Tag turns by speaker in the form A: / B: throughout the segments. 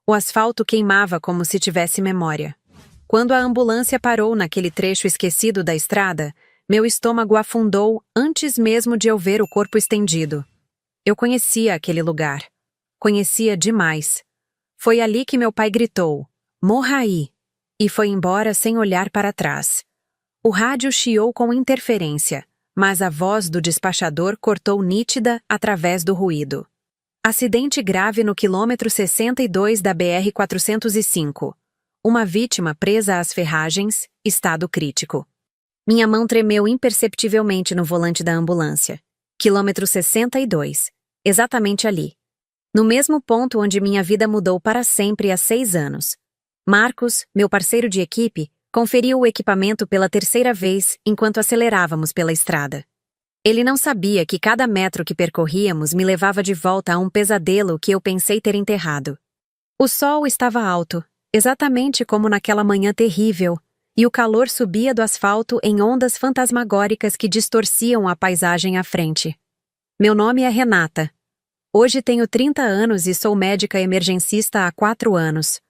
A: O asfalto queimava como se tivesse memória. Quando a ambulância parou naquele trecho esquecido da estrada, meu estômago afundou antes mesmo de eu ver o corpo estendido. Eu conhecia aquele lugar. Conhecia demais. Foi ali que meu pai gritou: "Morra aí!" E foi embora sem olhar para trás. O rádio chiou com interferência, mas a voz do despachador cortou nítida através do ruído. Acidente grave no quilômetro 62 da BR-405. Uma vítima presa às ferragens, estado crítico. Minha mão tremeu imperceptivelmente no volante da ambulância. Quilômetro 62. Exatamente ali. No mesmo ponto onde minha vida mudou para sempre há 6 anos. Marcos, meu parceiro de equipe, conferiu o equipamento pela terceira vez enquanto acelerávamos pela estrada. Ele não sabia que cada metro que percorríamos me levava de volta a um pesadelo que eu pensei ter enterrado. O sol estava alto, exatamente como naquela manhã terrível, e o calor subia do asfalto em ondas fantasmagóricas que distorciam a paisagem à frente. Meu nome é Renata. Hoje tenho 30 anos e sou médica emergencista há 4 anos.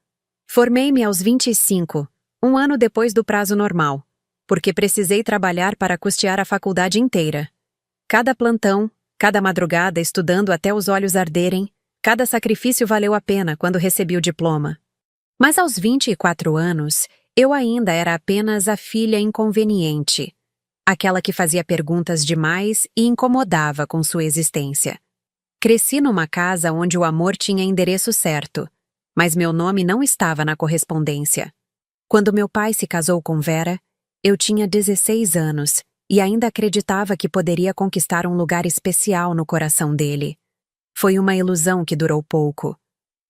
A: Formei-me aos 25, um ano depois do prazo normal, porque precisei trabalhar para custear a faculdade inteira. Cada plantão, cada madrugada estudando até os olhos arderem, cada sacrifício valeu a pena quando recebi o diploma. Mas aos 24 anos, eu ainda era apenas a filha inconveniente, aquela que fazia perguntas demais e incomodava com sua existência. Cresci numa casa onde o amor tinha endereço certo, mas meu nome não estava na correspondência. Quando meu pai se casou com Vera, eu tinha 16 anos e ainda acreditava que poderia conquistar um lugar especial no coração dele. Foi uma ilusão que durou pouco.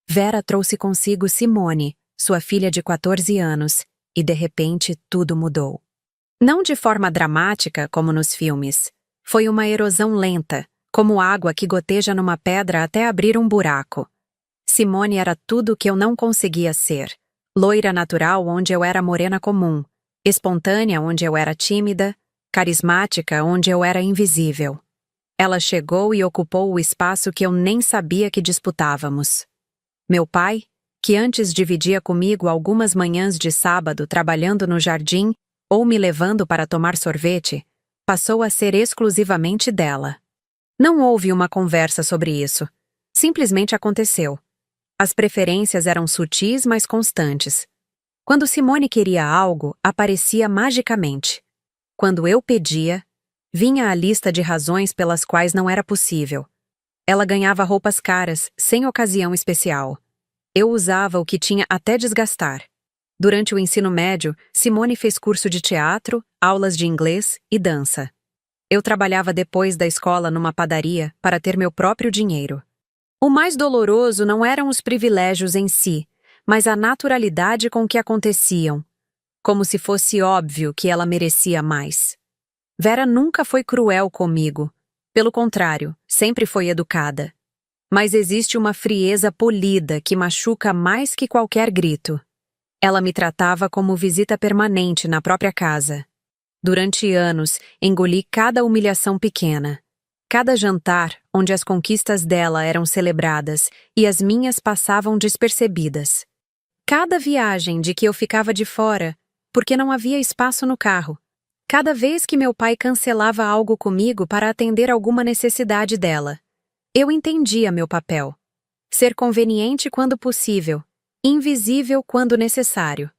A: Vera trouxe consigo Simone, sua filha de 14 anos, e de repente tudo mudou. Não de forma dramática, como nos filmes. Foi uma erosão lenta, como água que goteja numa pedra até abrir um buraco. Simone era tudo o que eu não conseguia ser. Loira natural onde eu era morena comum, espontânea onde eu era tímida, carismática onde eu era invisível. Ela chegou e ocupou o espaço que eu nem sabia que disputávamos. Meu pai, que antes dividia comigo algumas manhãs de sábado trabalhando no jardim ou me levando para tomar sorvete, passou a ser exclusivamente dela. Não houve uma conversa sobre isso. Simplesmente aconteceu. As preferências eram sutis, mas constantes. Quando Simone queria algo, aparecia magicamente. Quando eu pedia, vinha a lista de razões pelas quais não era possível. Ela ganhava roupas caras, sem ocasião especial. Eu usava o que tinha até desgastar. Durante o ensino médio, Simone fez curso de teatro, aulas de inglês e dança. Eu trabalhava depois da escola numa padaria para ter meu próprio dinheiro. O mais doloroso não eram os privilégios em si, mas a naturalidade com que aconteciam, como se fosse óbvio que ela merecia mais. Vera nunca foi cruel comigo, pelo contrário, sempre foi educada. Mas existe uma frieza polida que machuca mais que qualquer grito. Ela me tratava como visita permanente na própria casa. Durante anos, engoli cada humilhação pequena. Cada jantar, onde as conquistas dela eram celebradas e as minhas passavam despercebidas. Cada viagem de que eu ficava de fora, porque não havia espaço no carro. Cada vez que meu pai cancelava algo comigo para atender alguma necessidade dela. Eu entendia meu papel. Ser conveniente quando possível, invisível quando necessário.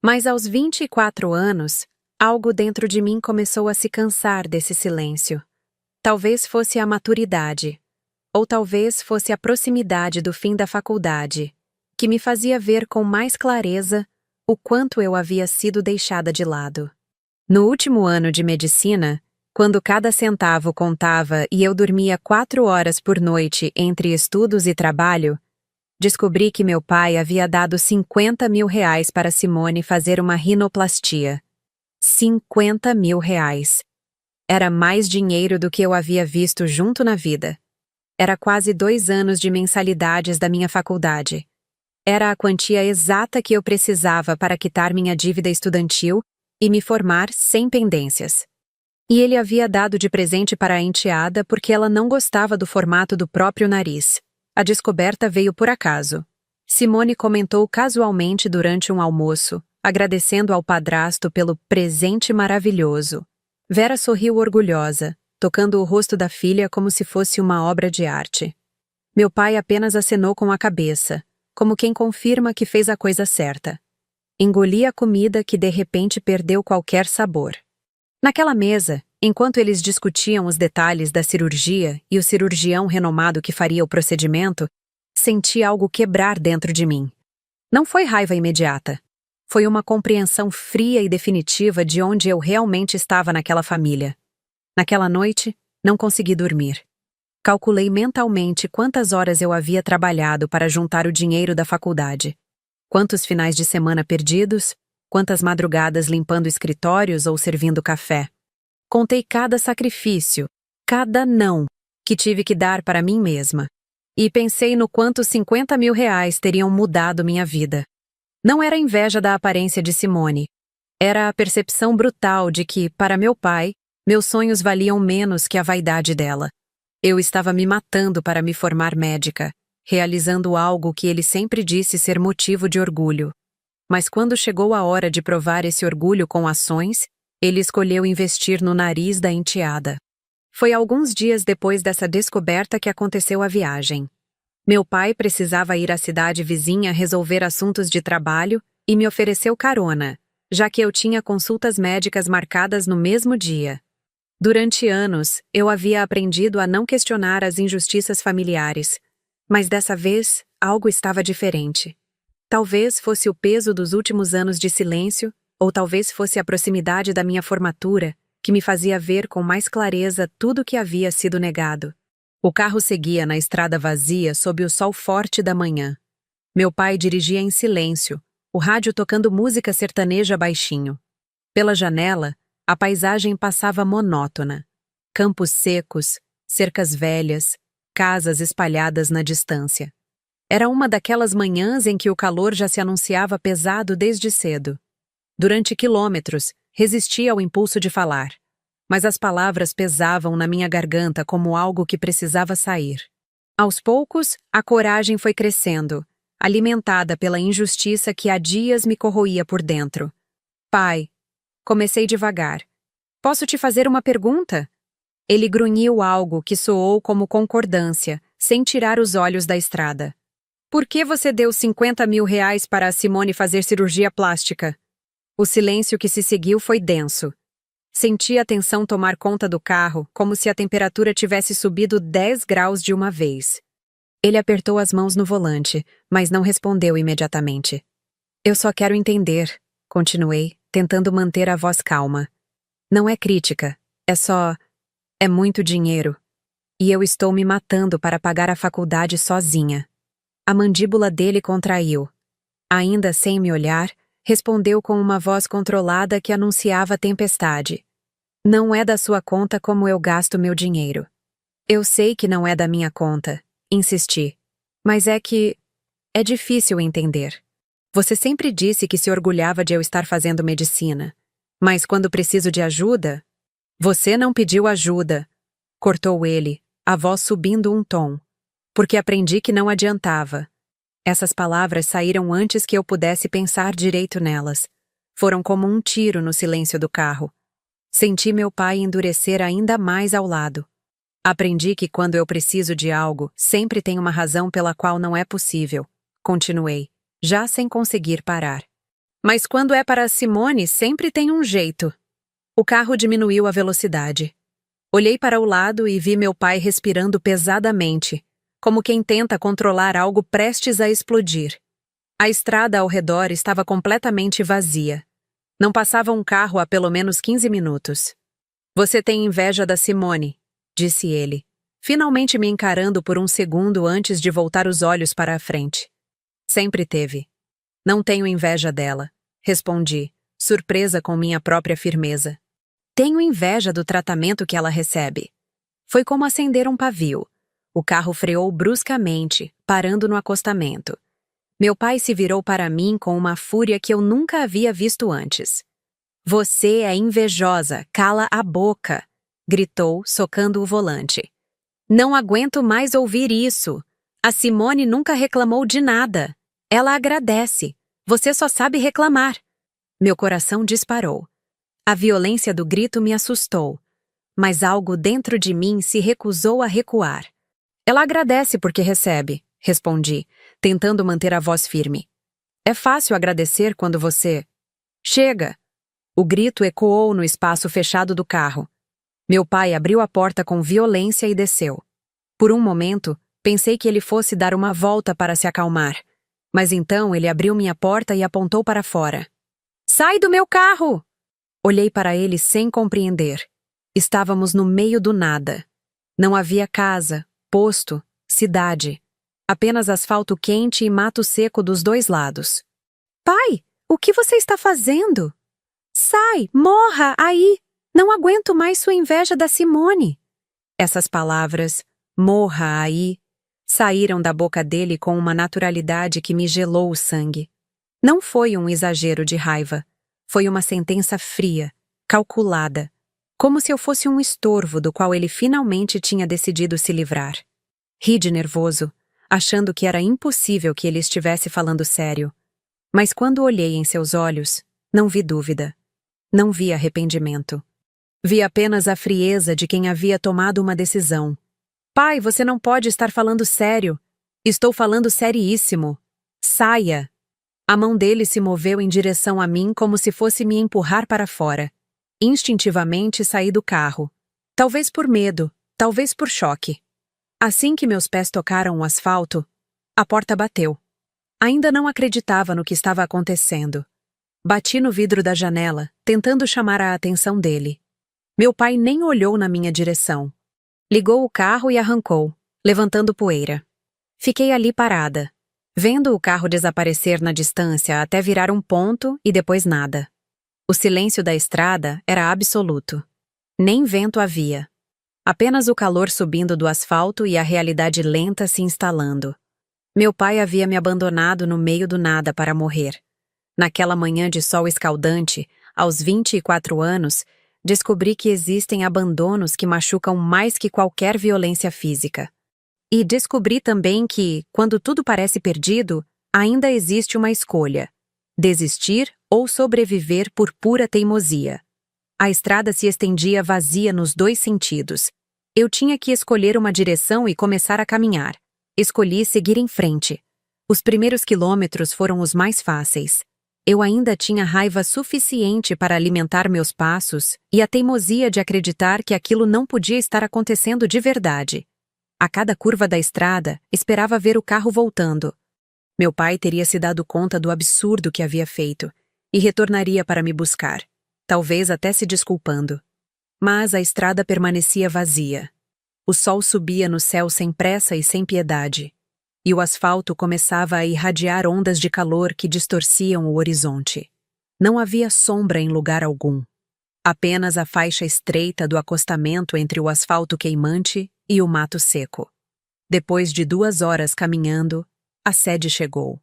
A: Mas aos 24 anos, algo dentro de mim começou a se cansar desse silêncio. Talvez fosse a maturidade, ou talvez fosse a proximidade do fim da faculdade, que me fazia ver com mais clareza o quanto eu havia sido deixada de lado. No último ano de medicina, quando cada centavo contava e eu dormia 4 horas por noite entre estudos e trabalho, descobri que meu pai havia dado R$50 mil para Simone fazer uma rinoplastia. R$50 mil. Era mais dinheiro do que eu havia visto junto na vida. Era quase 2 anos de mensalidades da minha faculdade. Era a quantia exata que eu precisava para quitar minha dívida estudantil e me formar sem pendências. E ele havia dado de presente para a enteada porque ela não gostava do formato do próprio nariz. A descoberta veio por acaso. Simone comentou casualmente durante um almoço, agradecendo ao padrasto pelo presente maravilhoso. Vera sorriu orgulhosa, tocando o rosto da filha como se fosse uma obra de arte. Meu pai apenas acenou com a cabeça, como quem confirma que fez a coisa certa. Engoli a comida que de repente perdeu qualquer sabor. Naquela mesa, enquanto eles discutiam os detalhes da cirurgia e o cirurgião renomado que faria o procedimento, senti algo quebrar dentro de mim. Não foi raiva imediata. Foi uma compreensão fria e definitiva de onde eu realmente estava naquela família. Naquela noite, não consegui dormir. Calculei mentalmente quantas horas eu havia trabalhado para juntar o dinheiro da faculdade. Quantos finais de semana perdidos, quantas madrugadas limpando escritórios ou servindo café. Contei cada sacrifício, cada não, que tive que dar para mim mesma. E pensei no quanto 50 mil reais teriam mudado minha vida. Não era inveja da aparência de Simone. Era a percepção brutal de que, para meu pai, meus sonhos valiam menos que a vaidade dela. Eu estava me matando para me formar médica, realizando algo que ele sempre disse ser motivo de orgulho. Mas quando chegou a hora de provar esse orgulho com ações, ele escolheu investir no nariz da enteada. Foi alguns dias depois dessa descoberta que aconteceu a viagem. Meu pai precisava ir à cidade vizinha resolver assuntos de trabalho e me ofereceu carona, já que eu tinha consultas médicas marcadas no mesmo dia. Durante anos, eu havia aprendido a não questionar as injustiças familiares, mas dessa vez, algo estava diferente. Talvez fosse o peso dos últimos anos de silêncio, ou talvez fosse a proximidade da minha formatura, que me fazia ver com mais clareza tudo que havia sido negado. O carro seguia na estrada vazia sob o sol forte da manhã. Meu pai dirigia em silêncio, o rádio tocando música sertaneja baixinho. Pela janela, a paisagem passava monótona. Campos secos, cercas velhas, casas espalhadas na distância. Era uma daquelas manhãs em que o calor já se anunciava pesado desde cedo. Durante quilômetros, resisti ao impulso de falar, mas as palavras pesavam na minha garganta como algo que precisava sair. Aos poucos, a coragem foi crescendo, alimentada pela injustiça que há dias me corroía por dentro. Pai, comecei devagar. Posso te fazer uma pergunta? Ele grunhiu algo que soou como concordância, sem tirar os olhos da estrada. Por que você deu 50 mil reais para a Simone fazer cirurgia plástica? O silêncio que se seguiu foi denso. Senti a tensão tomar conta do carro, como se a temperatura tivesse subido 10 graus de uma vez. Ele apertou as mãos no volante, mas não respondeu imediatamente. Eu só quero entender, continuei, tentando manter a voz calma. Não é crítica, é só... é muito dinheiro. E eu estou me matando para pagar a faculdade sozinha. A mandíbula dele contraiu. Ainda sem me olhar, respondeu com uma voz controlada que anunciava tempestade. Não é da sua conta como eu gasto meu dinheiro. Eu sei que não é da minha conta, insisti. Mas é que... é difícil entender. Você sempre disse que se orgulhava de eu estar fazendo medicina. Mas quando preciso de ajuda... Você não pediu ajuda, cortou ele, a voz subindo um tom. Porque aprendi que não adiantava. Essas palavras saíram antes que eu pudesse pensar direito nelas. Foram como um tiro no silêncio do carro. Senti meu pai endurecer ainda mais ao lado. Aprendi que quando eu preciso de algo, sempre tem uma razão pela qual não é possível. Continuei, já sem conseguir parar. Mas quando é para a Simone, sempre tem um jeito. O carro diminuiu a velocidade. Olhei para o lado e vi meu pai respirando pesadamente, como quem tenta controlar algo prestes a explodir. A estrada ao redor estava completamente vazia. Não passava um carro há pelo menos 15 minutos. Você tem inveja da Simone, disse ele, finalmente me encarando por um segundo antes de voltar os olhos para a frente. Sempre teve. Não tenho inveja dela, respondi, surpresa com minha própria firmeza. Tenho inveja do tratamento que ela recebe. Foi como acender um pavio. O carro freou bruscamente, parando no acostamento. Meu pai se virou para mim com uma fúria que eu nunca havia visto antes. Você é invejosa, cala a boca, gritou, socando o volante. Não aguento mais ouvir isso. A Simone nunca reclamou de nada. Ela agradece. Você só sabe reclamar. Meu coração disparou. A violência do grito me assustou, mas algo dentro de mim se recusou a recuar. Ela agradece porque recebe, respondi, tentando manter a voz firme. É fácil agradecer quando você... Chega! O grito ecoou no espaço fechado do carro. Meu pai abriu a porta com violência e desceu. Por um momento, pensei que ele fosse dar uma volta para se acalmar, mas então ele abriu minha porta e apontou para fora. Sai do meu carro! Olhei para ele sem compreender. Estávamos no meio do nada. Não havia casa, posto, cidade. Apenas asfalto quente e mato seco dos dois lados. Pai, o que você está fazendo? Sai, morra aí! Não aguento mais sua inveja da Simone. Essas palavras, morra aí, saíram da boca dele com uma naturalidade que me gelou o sangue. Não foi um exagero de raiva. Foi uma sentença fria, calculada, como se eu fosse um estorvo do qual ele finalmente tinha decidido se livrar. Ri de nervoso, achando que era impossível que ele estivesse falando sério. Mas quando olhei em seus olhos, não vi dúvida. Não vi arrependimento. Vi apenas a frieza de quem havia tomado uma decisão. Pai, você não pode estar falando sério. Estou falando seriíssimo. Saia! A mão dele se moveu em direção a mim como se fosse me empurrar para fora. Instintivamente saí do carro. Talvez por medo, talvez por choque. Assim que meus pés tocaram o asfalto, a porta bateu. Ainda não acreditava no que estava acontecendo. Bati no vidro da janela, tentando chamar a atenção dele. Meu pai nem olhou na minha direção. Ligou o carro e arrancou, levantando poeira. Fiquei ali parada, vendo o carro desaparecer na distância até virar um ponto e depois nada. O silêncio da estrada era absoluto. Nem vento havia. Apenas o calor subindo do asfalto e a realidade lenta se instalando. Meu pai havia me abandonado no meio do nada para morrer. Naquela manhã de sol escaldante, aos 24 anos, descobri que existem abandonos que machucam mais que qualquer violência física. E descobri também que, quando tudo parece perdido, ainda existe uma escolha: desistir ou sobreviver por pura teimosia. A estrada se estendia vazia nos dois sentidos. Eu tinha que escolher uma direção e começar a caminhar. Escolhi seguir em frente. Os primeiros quilômetros foram os mais fáceis. Eu ainda tinha raiva suficiente para alimentar meus passos e a teimosia de acreditar que aquilo não podia estar acontecendo de verdade. A cada curva da estrada, esperava ver o carro voltando. Meu pai teria se dado conta do absurdo que havia feito e retornaria para me buscar, talvez até se desculpando. Mas a estrada permanecia vazia. O sol subia no céu sem pressa e sem piedade, e o asfalto começava a irradiar ondas de calor que distorciam o horizonte. Não havia sombra em lugar algum. Apenas a faixa estreita do acostamento entre o asfalto queimante e o mato seco. Depois de 2 horas caminhando, a sede chegou.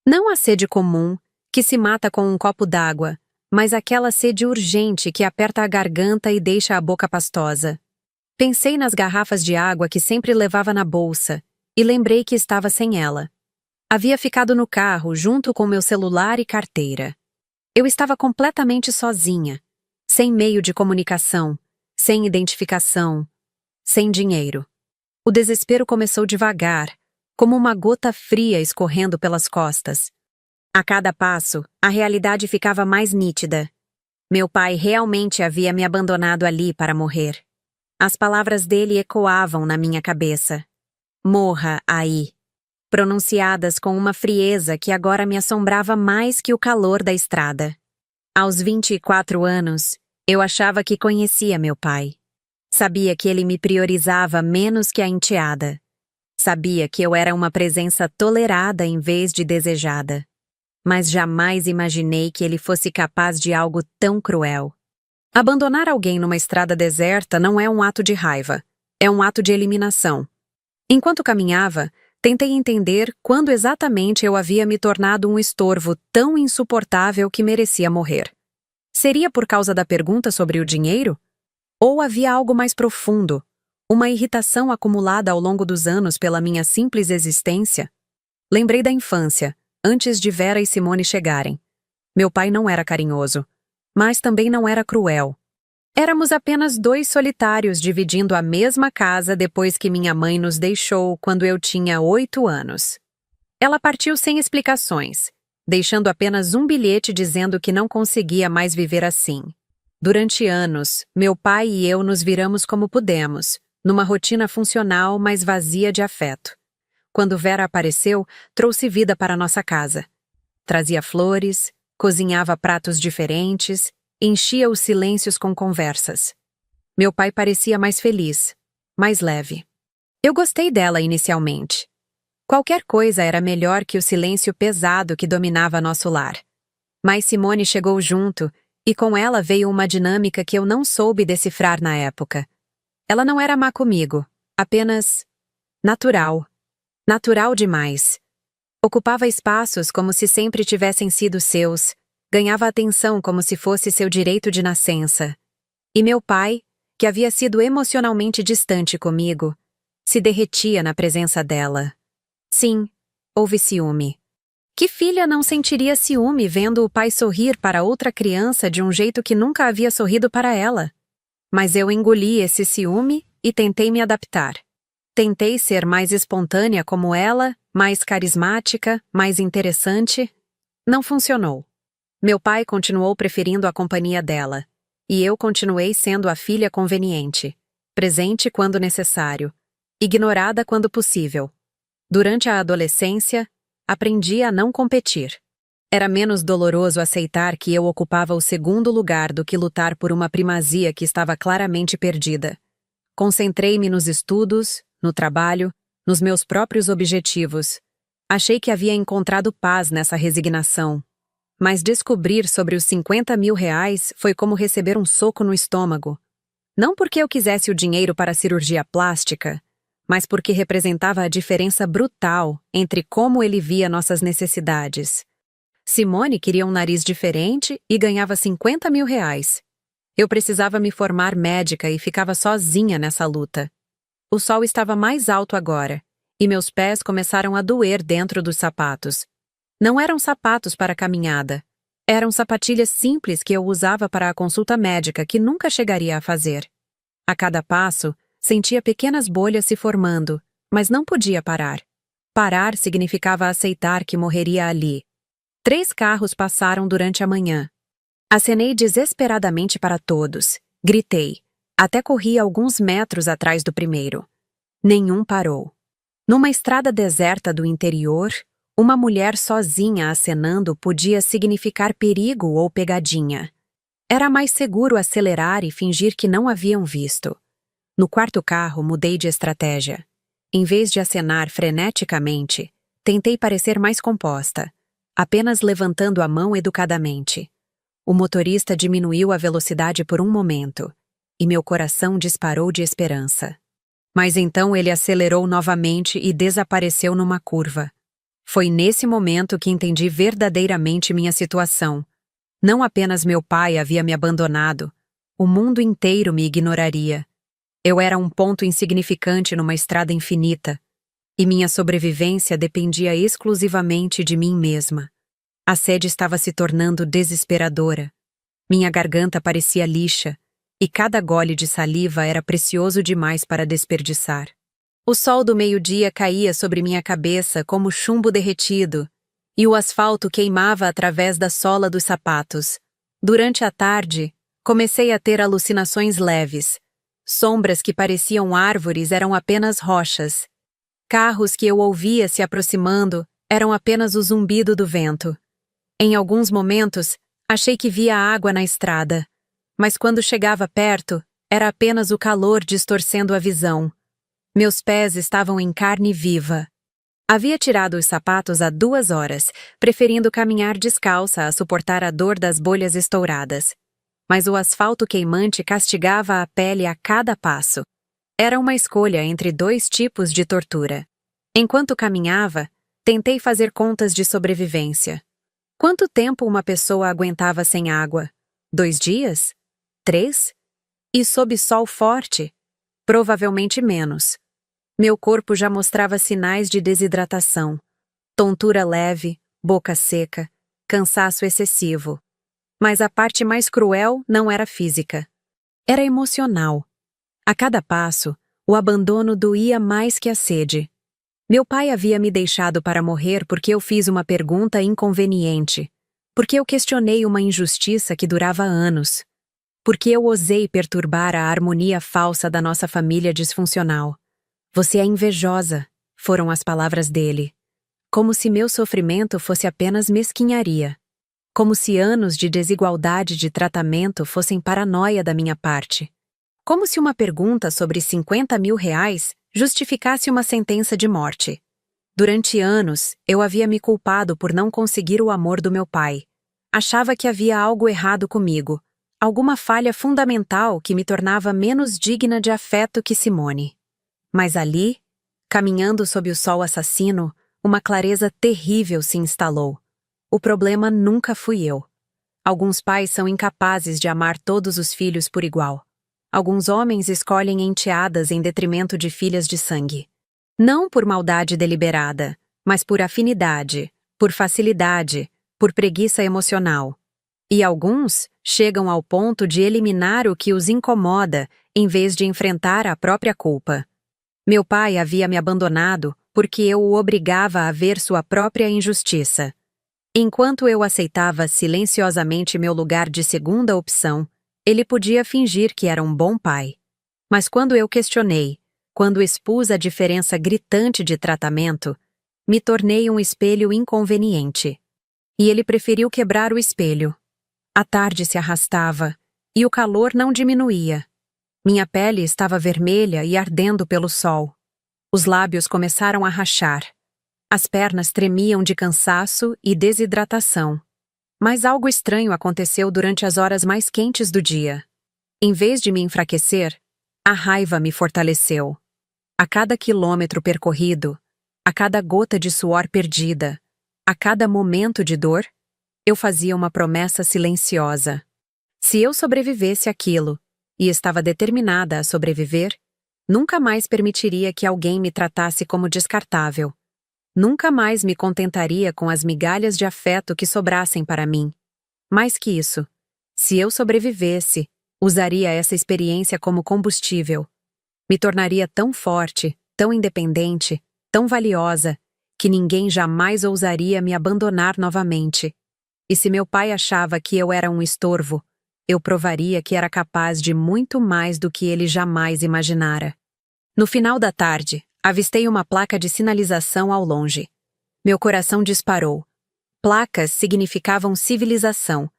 A: Não a sede comum, que se mata com um copo d'água, mas aquela sede urgente que aperta a garganta e deixa a boca pastosa. Pensei nas garrafas de água que sempre levava na bolsa e lembrei que estava sem ela. Havia ficado no carro junto com meu celular e carteira. Eu estava completamente sozinha, sem meio de comunicação, sem identificação, sem dinheiro. O desespero começou devagar, como uma gota fria escorrendo pelas costas. A cada passo, a realidade ficava mais nítida. Meu pai realmente havia me abandonado ali para morrer. As palavras dele ecoavam na minha cabeça. Morra aí. Pronunciadas com uma frieza que agora me assombrava mais que o calor da estrada. Aos 24 anos, eu achava que conhecia meu pai. Sabia que ele me priorizava menos que a enteada. Sabia que eu era uma presença tolerada em vez de desejada. Mas jamais imaginei que ele fosse capaz de algo tão cruel. Abandonar alguém numa estrada deserta não é um ato de raiva, é um ato de eliminação. Enquanto caminhava, tentei entender quando exatamente eu havia me tornado um estorvo tão insuportável que merecia morrer. Seria por causa da pergunta sobre o dinheiro? Ou havia algo mais profundo, uma irritação acumulada ao longo dos anos pela minha simples existência? Lembrei da infância, antes de Vera e Simone chegarem. Meu pai não era carinhoso, mas também não era cruel. Éramos apenas dois solitários dividindo a mesma casa depois que minha mãe nos deixou quando eu tinha 8 anos. Ela partiu sem explicações, deixando apenas um bilhete dizendo que não conseguia mais viver assim. Durante anos, meu pai e eu nos viramos como pudemos, numa rotina funcional, mas vazia de afeto. Quando Vera apareceu, trouxe vida para nossa casa. Trazia flores, cozinhava pratos diferentes, enchia os silêncios com conversas. Meu pai parecia mais feliz, mais leve. Eu gostei dela inicialmente. Qualquer coisa era melhor que o silêncio pesado que dominava nosso lar. Mas Simone chegou junto, e com ela veio uma dinâmica que eu não soube decifrar na época. Ela não era má comigo, apenas natural. Natural demais. Ocupava espaços como se sempre tivessem sido seus, ganhava atenção como se fosse seu direito de nascença. E meu pai, que havia sido emocionalmente distante comigo, se derretia na presença dela. Sim, houve ciúme. Que filha não sentiria ciúme vendo o pai sorrir para outra criança de um jeito que nunca havia sorrido para ela? Mas eu engoli esse ciúme e tentei me adaptar. Tentei ser mais espontânea como ela, mais carismática, mais interessante. Não funcionou. Meu pai continuou preferindo a companhia dela, e eu continuei sendo a filha conveniente, presente quando necessário, ignorada quando possível. Durante a adolescência, aprendi a não competir. Era menos doloroso aceitar que eu ocupava o segundo lugar do que lutar por uma primazia que estava claramente perdida. Concentrei-me nos estudos, no trabalho, nos meus próprios objetivos. Achei que havia encontrado paz nessa resignação. Mas descobrir sobre os 50 mil reais foi como receber um soco no estômago. Não porque eu quisesse o dinheiro para a cirurgia plástica, mas porque representava a diferença brutal entre como ele via nossas necessidades. Simone queria um nariz diferente e ganhava 50 mil reais. Eu precisava me formar médica e ficava sozinha nessa luta. O sol estava mais alto agora, e meus pés começaram a doer dentro dos sapatos. Não eram sapatos para caminhada. Eram sapatilhas simples que eu usava para a consulta médica que nunca chegaria a fazer. A cada passo, sentia pequenas bolhas se formando, mas não podia parar. Parar significava aceitar que morreria ali. 3 carros passaram durante a manhã. Acenei desesperadamente para todos. Gritei. Até corri alguns metros atrás do primeiro. Nenhum parou. Numa estrada deserta do interior, uma mulher sozinha acenando podia significar perigo ou pegadinha. Era mais seguro acelerar e fingir que não haviam visto. No quarto carro, mudei de estratégia. Em vez de acenar freneticamente, tentei parecer mais composta, apenas levantando a mão educadamente. O motorista diminuiu a velocidade por um momento, e meu coração disparou de esperança. Mas então ele acelerou novamente e desapareceu numa curva. Foi nesse momento que entendi verdadeiramente minha situação. Não apenas meu pai havia me abandonado, o mundo inteiro me ignoraria. Eu era um ponto insignificante numa estrada infinita, e minha sobrevivência dependia exclusivamente de mim mesma. A sede estava se tornando desesperadora. Minha garganta parecia lixa, e cada gole de saliva era precioso demais para desperdiçar. O sol do meio-dia caía sobre minha cabeça como chumbo derretido, e o asfalto queimava através da sola dos sapatos. Durante a tarde, comecei a ter alucinações leves. Sombras que pareciam árvores eram apenas rochas. Carros que eu ouvia se aproximando eram apenas o zumbido do vento. Em alguns momentos, achei que via água na estrada, mas quando chegava perto, era apenas o calor distorcendo a visão. Meus pés estavam em carne viva. Havia tirado os sapatos há 2 horas, preferindo caminhar descalça a suportar a dor das bolhas estouradas. Mas o asfalto queimante castigava a pele a cada passo. Era uma escolha entre 2 tipos de tortura. Enquanto caminhava, tentei fazer contas de sobrevivência. Quanto tempo uma pessoa aguentava sem água? 2 dias? 3? E sob sol forte? Provavelmente menos. Meu corpo já mostrava sinais de desidratação. Tontura leve, boca seca, cansaço excessivo. Mas a parte mais cruel não era física. Era emocional. A cada passo, o abandono doía mais que a sede. Meu pai havia me deixado para morrer porque eu fiz uma pergunta inconveniente, porque eu questionei uma injustiça que durava anos, porque eu ousei perturbar a harmonia falsa da nossa família disfuncional. Você é invejosa, foram as palavras dele. Como se meu sofrimento fosse apenas mesquinharia. Como se anos de desigualdade de tratamento fossem paranoia da minha parte. Como se uma pergunta sobre 50 mil reais justificasse uma sentença de morte. Durante anos, eu havia me culpado por não conseguir o amor do meu pai. Achava que havia algo errado comigo, alguma falha fundamental que me tornava menos digna de afeto que Simone. Mas ali, caminhando sob o sol assassino, uma clareza terrível se instalou. O problema nunca fui eu. Alguns pais são incapazes de amar todos os filhos por igual. Alguns homens escolhem enteadas em detrimento de filhas de sangue. Não por maldade deliberada, mas por afinidade, por facilidade, por preguiça emocional. E alguns chegam ao ponto de eliminar o que os incomoda em vez de enfrentar a própria culpa. Meu pai havia me abandonado porque eu o obrigava a ver sua própria injustiça. Enquanto eu aceitava silenciosamente meu lugar de segunda opção, ele podia fingir que era um bom pai. Mas quando eu questionei, quando expus a diferença gritante de tratamento, me tornei um espelho inconveniente. E ele preferiu quebrar o espelho. A tarde se arrastava, e o calor não diminuía. Minha pele estava vermelha e ardendo pelo sol. Os lábios começaram a rachar. As pernas tremiam de cansaço e desidratação. Mas algo estranho aconteceu durante as horas mais quentes do dia. Em vez de me enfraquecer, a raiva me fortaleceu. A cada quilômetro percorrido, a cada gota de suor perdida, a cada momento de dor, eu fazia uma promessa silenciosa. Se eu sobrevivesse àquilo, e estava determinada a sobreviver, nunca mais permitiria que alguém me tratasse como descartável. Nunca mais me contentaria com as migalhas de afeto que sobrassem para mim. Mais que isso, se eu sobrevivesse, usaria essa experiência como combustível. Me tornaria tão forte, tão independente, tão valiosa, que ninguém jamais ousaria me abandonar novamente. E se meu pai achava que eu era um estorvo, eu provaria que era capaz de muito mais do que ele jamais imaginara. No final da tarde, avistei uma placa de sinalização ao longe. Meu coração disparou. Placas significavam civilização.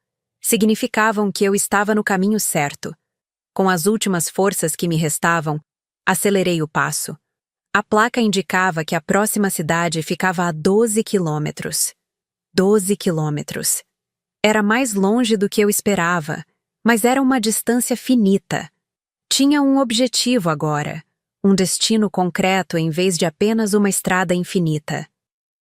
A: Significavam que eu estava no caminho certo. Com as últimas forças que me restavam, acelerei o passo. A placa indicava que a próxima cidade ficava a 12 quilômetros. 12 quilômetros. Era mais longe do que eu esperava, mas era uma distância finita. Tinha um objetivo agora, um destino concreto em vez de apenas uma estrada infinita.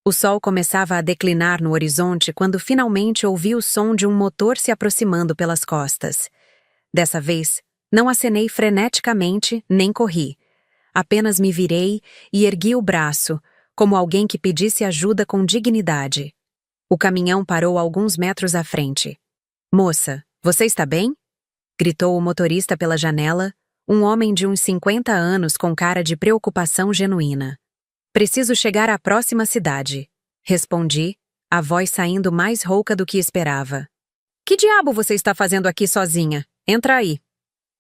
A: O sol começava a declinar no horizonte quando finalmente ouvi o som de um motor se aproximando pelas costas. Dessa vez, não acenei freneticamente nem corri. Apenas me virei e ergui o braço, como alguém que pedisse ajuda com dignidade. O caminhão parou a alguns metros à frente. "Moça, você está bem?" gritou o motorista pela janela, um homem de uns 50 anos com cara de preocupação genuína. "Preciso chegar à próxima cidade", respondi, a voz saindo mais rouca do que esperava. "Que diabo você está fazendo aqui sozinha? Entra aí."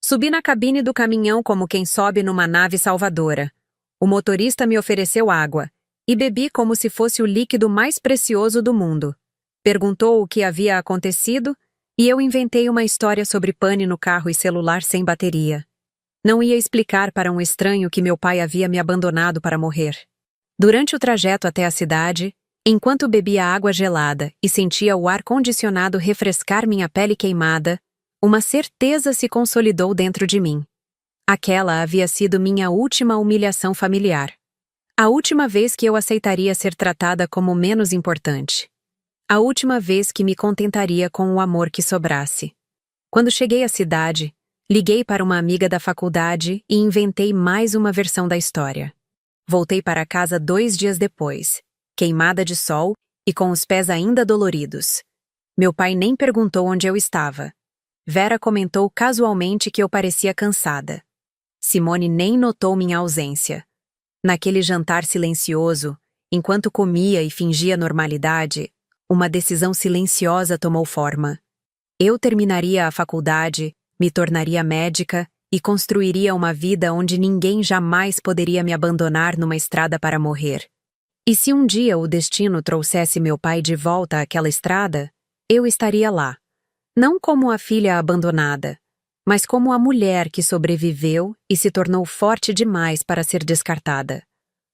A: Subi na cabine do caminhão como quem sobe numa nave salvadora. O motorista me ofereceu água, e bebi como se fosse o líquido mais precioso do mundo. Perguntou o que havia acontecido, e eu inventei uma história sobre pane no carro e celular sem bateria. Não ia explicar para um estranho que meu pai havia me abandonado para morrer. Durante o trajeto até a cidade, enquanto bebia água gelada e sentia o ar-condicionado refrescar minha pele queimada, uma certeza se consolidou dentro de mim. Aquela havia sido minha última humilhação familiar. A última vez que eu aceitaria ser tratada como menos importante. A última vez que me contentaria com o amor que sobrasse. Quando cheguei à cidade, liguei para uma amiga da faculdade e inventei mais uma versão da história. Voltei para casa 2 dias depois, queimada de sol e com os pés ainda doloridos. Meu pai nem perguntou onde eu estava. Vera comentou casualmente que eu parecia cansada. Simone nem notou minha ausência. Naquele jantar silencioso, enquanto comia e fingia normalidade, uma decisão silenciosa tomou forma. Eu terminaria a faculdade, me tornaria médica e construiria uma vida onde ninguém jamais poderia me abandonar numa estrada para morrer. E se um dia o destino trouxesse meu pai de volta àquela estrada, eu estaria lá. Não como a filha abandonada, mas como a mulher que sobreviveu e se tornou forte demais para ser descartada.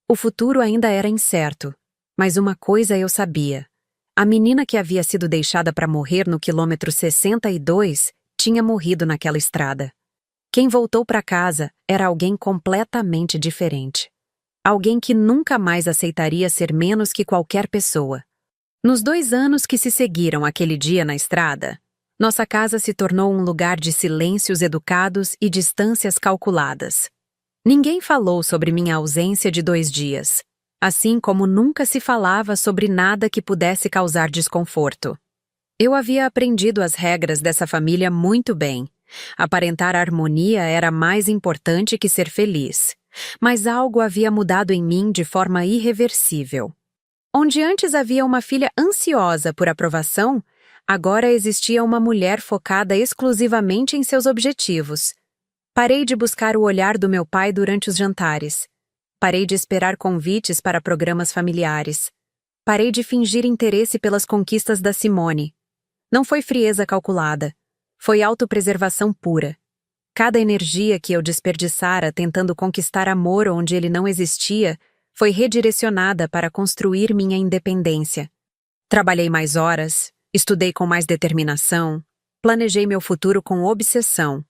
A: O futuro ainda era incerto, mas uma coisa eu sabia. A menina que havia sido deixada para morrer no quilômetro 62 tinha morrido naquela estrada. Quem voltou para casa era alguém completamente diferente. Alguém que nunca mais aceitaria ser menos que qualquer pessoa. Nos 2 anos que se seguiram aquele dia na estrada, nossa casa se tornou um lugar de silêncios educados e distâncias calculadas. Ninguém falou sobre minha ausência de 2 dias, assim como nunca se falava sobre nada que pudesse causar desconforto. Eu havia aprendido as regras dessa família muito bem. Aparentar harmonia era mais importante que ser feliz, mas algo havia mudado em mim de forma irreversível. Onde antes havia uma filha ansiosa por aprovação, agora existia uma mulher focada exclusivamente em seus objetivos. Parei de buscar o olhar do meu pai durante os jantares. Parei de esperar convites para programas familiares. Parei de fingir interesse pelas conquistas da Simone. Não foi frieza calculada. Foi autopreservação pura. Cada energia que eu desperdiçara tentando conquistar amor onde ele não existia foi redirecionada para construir minha independência. Trabalhei mais horas, estudei com mais determinação, planejei meu futuro com obsessão.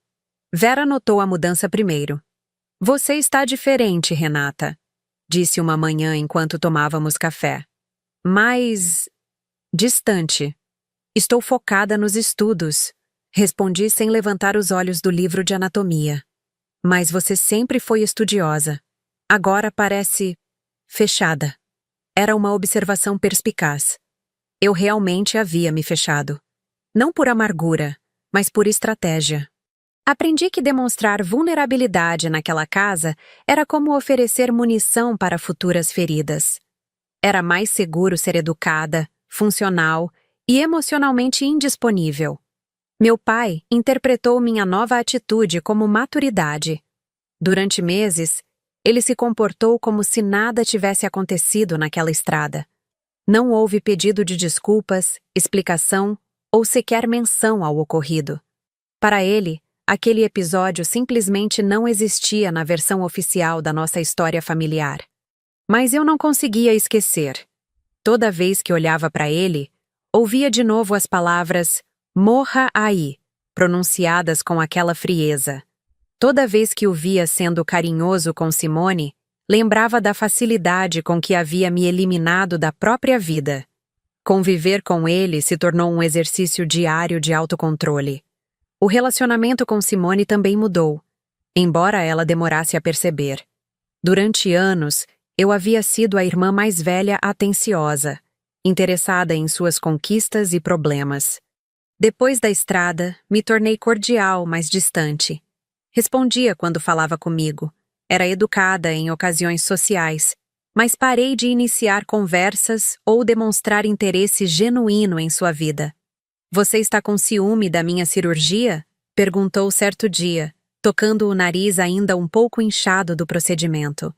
A: Vera notou a mudança primeiro. Você está diferente, Renata, disse uma manhã enquanto tomávamos café. Mais distante. Estou focada nos estudos, respondi sem levantar os olhos do livro de anatomia. Mas você sempre foi estudiosa. Agora parece fechada. Era uma observação perspicaz. Eu realmente havia me fechado. Não por amargura, mas por estratégia. Aprendi que demonstrar vulnerabilidade naquela casa era como oferecer munição para futuras feridas. Era mais seguro ser educada, funcional e emocionalmente indisponível. Meu pai interpretou minha nova atitude como maturidade. Durante meses, ele se comportou como se nada tivesse acontecido naquela estrada. Não houve pedido de desculpas, explicação ou sequer menção ao ocorrido. Para ele, aquele episódio simplesmente não existia na versão oficial da nossa história familiar. Mas eu não conseguia esquecer. Toda vez que olhava para ele, ouvia de novo as palavras "morra aí", pronunciadas com aquela frieza. Toda vez que o via sendo carinhoso com Simone, lembrava da facilidade com que havia me eliminado da própria vida. Conviver com ele se tornou um exercício diário de autocontrole. O relacionamento com Simone também mudou, embora ela demorasse a perceber. Durante anos, eu havia sido a irmã mais velha atenciosa, interessada em suas conquistas e problemas. Depois da estrada, me tornei cordial, mas distante. Respondia quando falava comigo. Era educada em ocasiões sociais, mas parei de iniciar conversas ou demonstrar interesse genuíno em sua vida. Você está com ciúme da minha cirurgia? Perguntou certo dia, tocando o nariz ainda um pouco inchado do procedimento.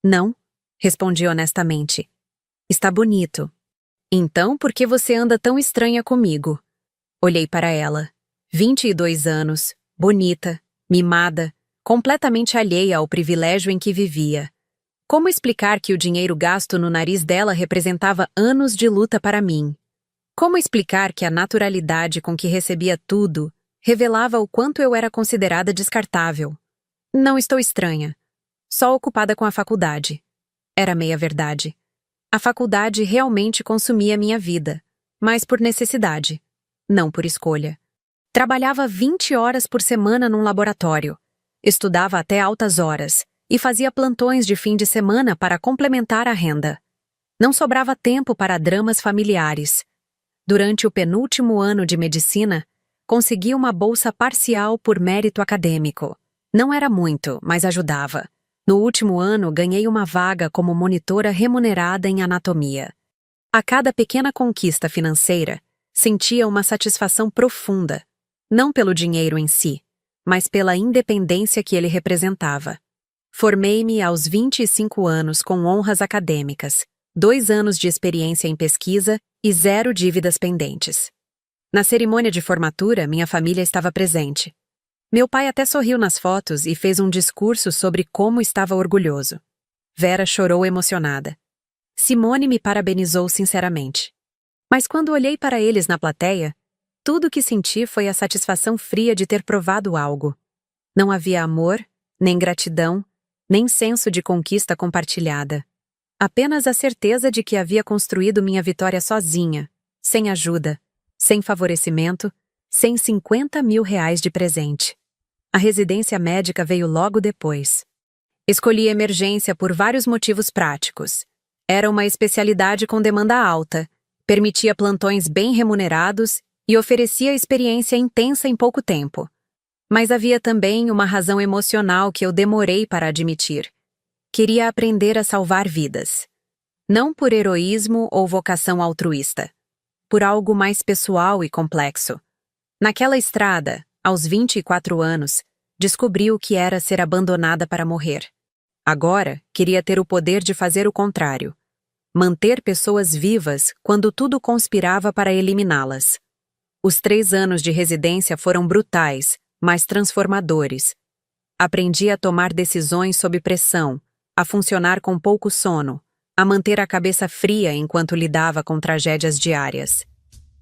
A: Não, respondi honestamente. Está bonito. Então, por que você anda tão estranha comigo? Olhei para ela. 22 anos, bonita, mimada, completamente alheia ao privilégio em que vivia. Como explicar que o dinheiro gasto no nariz dela representava anos de luta para mim? Como explicar que a naturalidade com que recebia tudo revelava o quanto eu era considerada descartável? Não estou estranha. Só ocupada com a faculdade. Era meia verdade. A faculdade realmente consumia minha vida, mas por necessidade, não por escolha. Trabalhava 20 horas por semana num laboratório. Estudava até altas horas e fazia plantões de fim de semana para complementar a renda. Não sobrava tempo para dramas familiares. Durante o penúltimo ano de medicina, consegui uma bolsa parcial por mérito acadêmico. Não era muito, mas ajudava. No último ano, ganhei uma vaga como monitora remunerada em anatomia. A cada pequena conquista financeira, sentia uma satisfação profunda, não pelo dinheiro em si, mas pela independência que ele representava. Formei-me aos 25 anos com honras acadêmicas, 2 anos de experiência em pesquisa e 0 dívidas pendentes. Na cerimônia de formatura, minha família estava presente. Meu pai até sorriu nas fotos e fez um discurso sobre como estava orgulhoso. Vera chorou emocionada. Simone me parabenizou sinceramente. Mas quando olhei para eles na plateia, tudo o que senti foi a satisfação fria de ter provado algo. Não havia amor, nem gratidão, nem senso de conquista compartilhada. Apenas a certeza de que havia construído minha vitória sozinha, sem ajuda, sem favorecimento, sem R$ 50.000 de presente. A residência médica veio logo depois. Escolhi emergência por vários motivos práticos. Era uma especialidade com demanda alta, permitia plantões bem remunerados e oferecia experiência intensa em pouco tempo. Mas havia também uma razão emocional que eu demorei para admitir. Queria aprender a salvar vidas. Não por heroísmo ou vocação altruísta. Por algo mais pessoal e complexo. Naquela estrada, aos 24 anos, descobri o que era ser abandonada para morrer. Agora, queria ter o poder de fazer o contrário. Manter pessoas vivas quando tudo conspirava para eliminá-las. Os 3 anos de residência foram brutais, mas transformadores. Aprendi a tomar decisões sob pressão, a funcionar com pouco sono, a manter a cabeça fria enquanto lidava com tragédias diárias.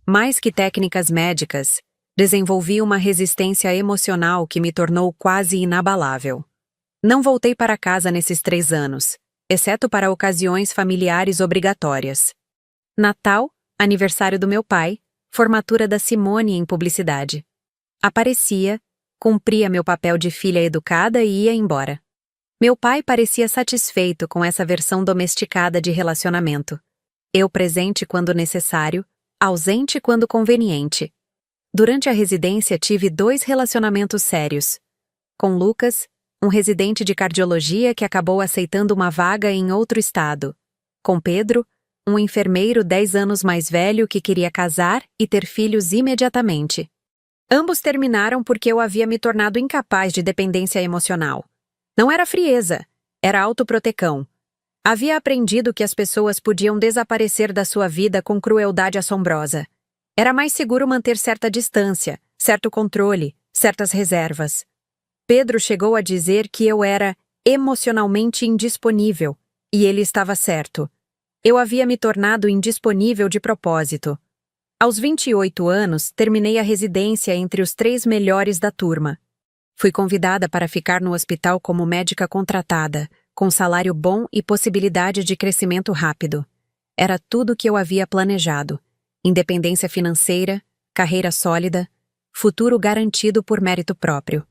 A: Mais que técnicas médicas, desenvolvi uma resistência emocional que me tornou quase inabalável. Não voltei para casa nesses 3 anos, exceto para ocasiões familiares obrigatórias. Natal, aniversário do meu pai, formatura da Simone em publicidade. Aparecia, cumpria meu papel de filha educada e ia embora. Meu pai parecia satisfeito com essa versão domesticada de relacionamento. Eu presente quando necessário, ausente quando conveniente. Durante a residência tive 2 relacionamentos sérios. Com Lucas, um residente de cardiologia que acabou aceitando uma vaga em outro estado. Com Pedro, um enfermeiro 10 anos mais velho que queria casar e ter filhos imediatamente. Ambos terminaram porque eu havia me tornado incapaz de dependência emocional. Não era frieza, era autoprotecão. Havia aprendido que as pessoas podiam desaparecer da sua vida com crueldade assombrosa. Era mais seguro manter certa distância, certo controle, certas reservas. Pedro chegou a dizer que eu era emocionalmente indisponível, e ele estava certo. Eu havia me tornado indisponível de propósito. Aos 28 anos, terminei a residência entre os 3 melhores da turma. Fui convidada para ficar no hospital como médica contratada, com salário bom e possibilidade de crescimento rápido. Era tudo o que eu havia planejado. Independência financeira, carreira sólida, futuro garantido por mérito próprio.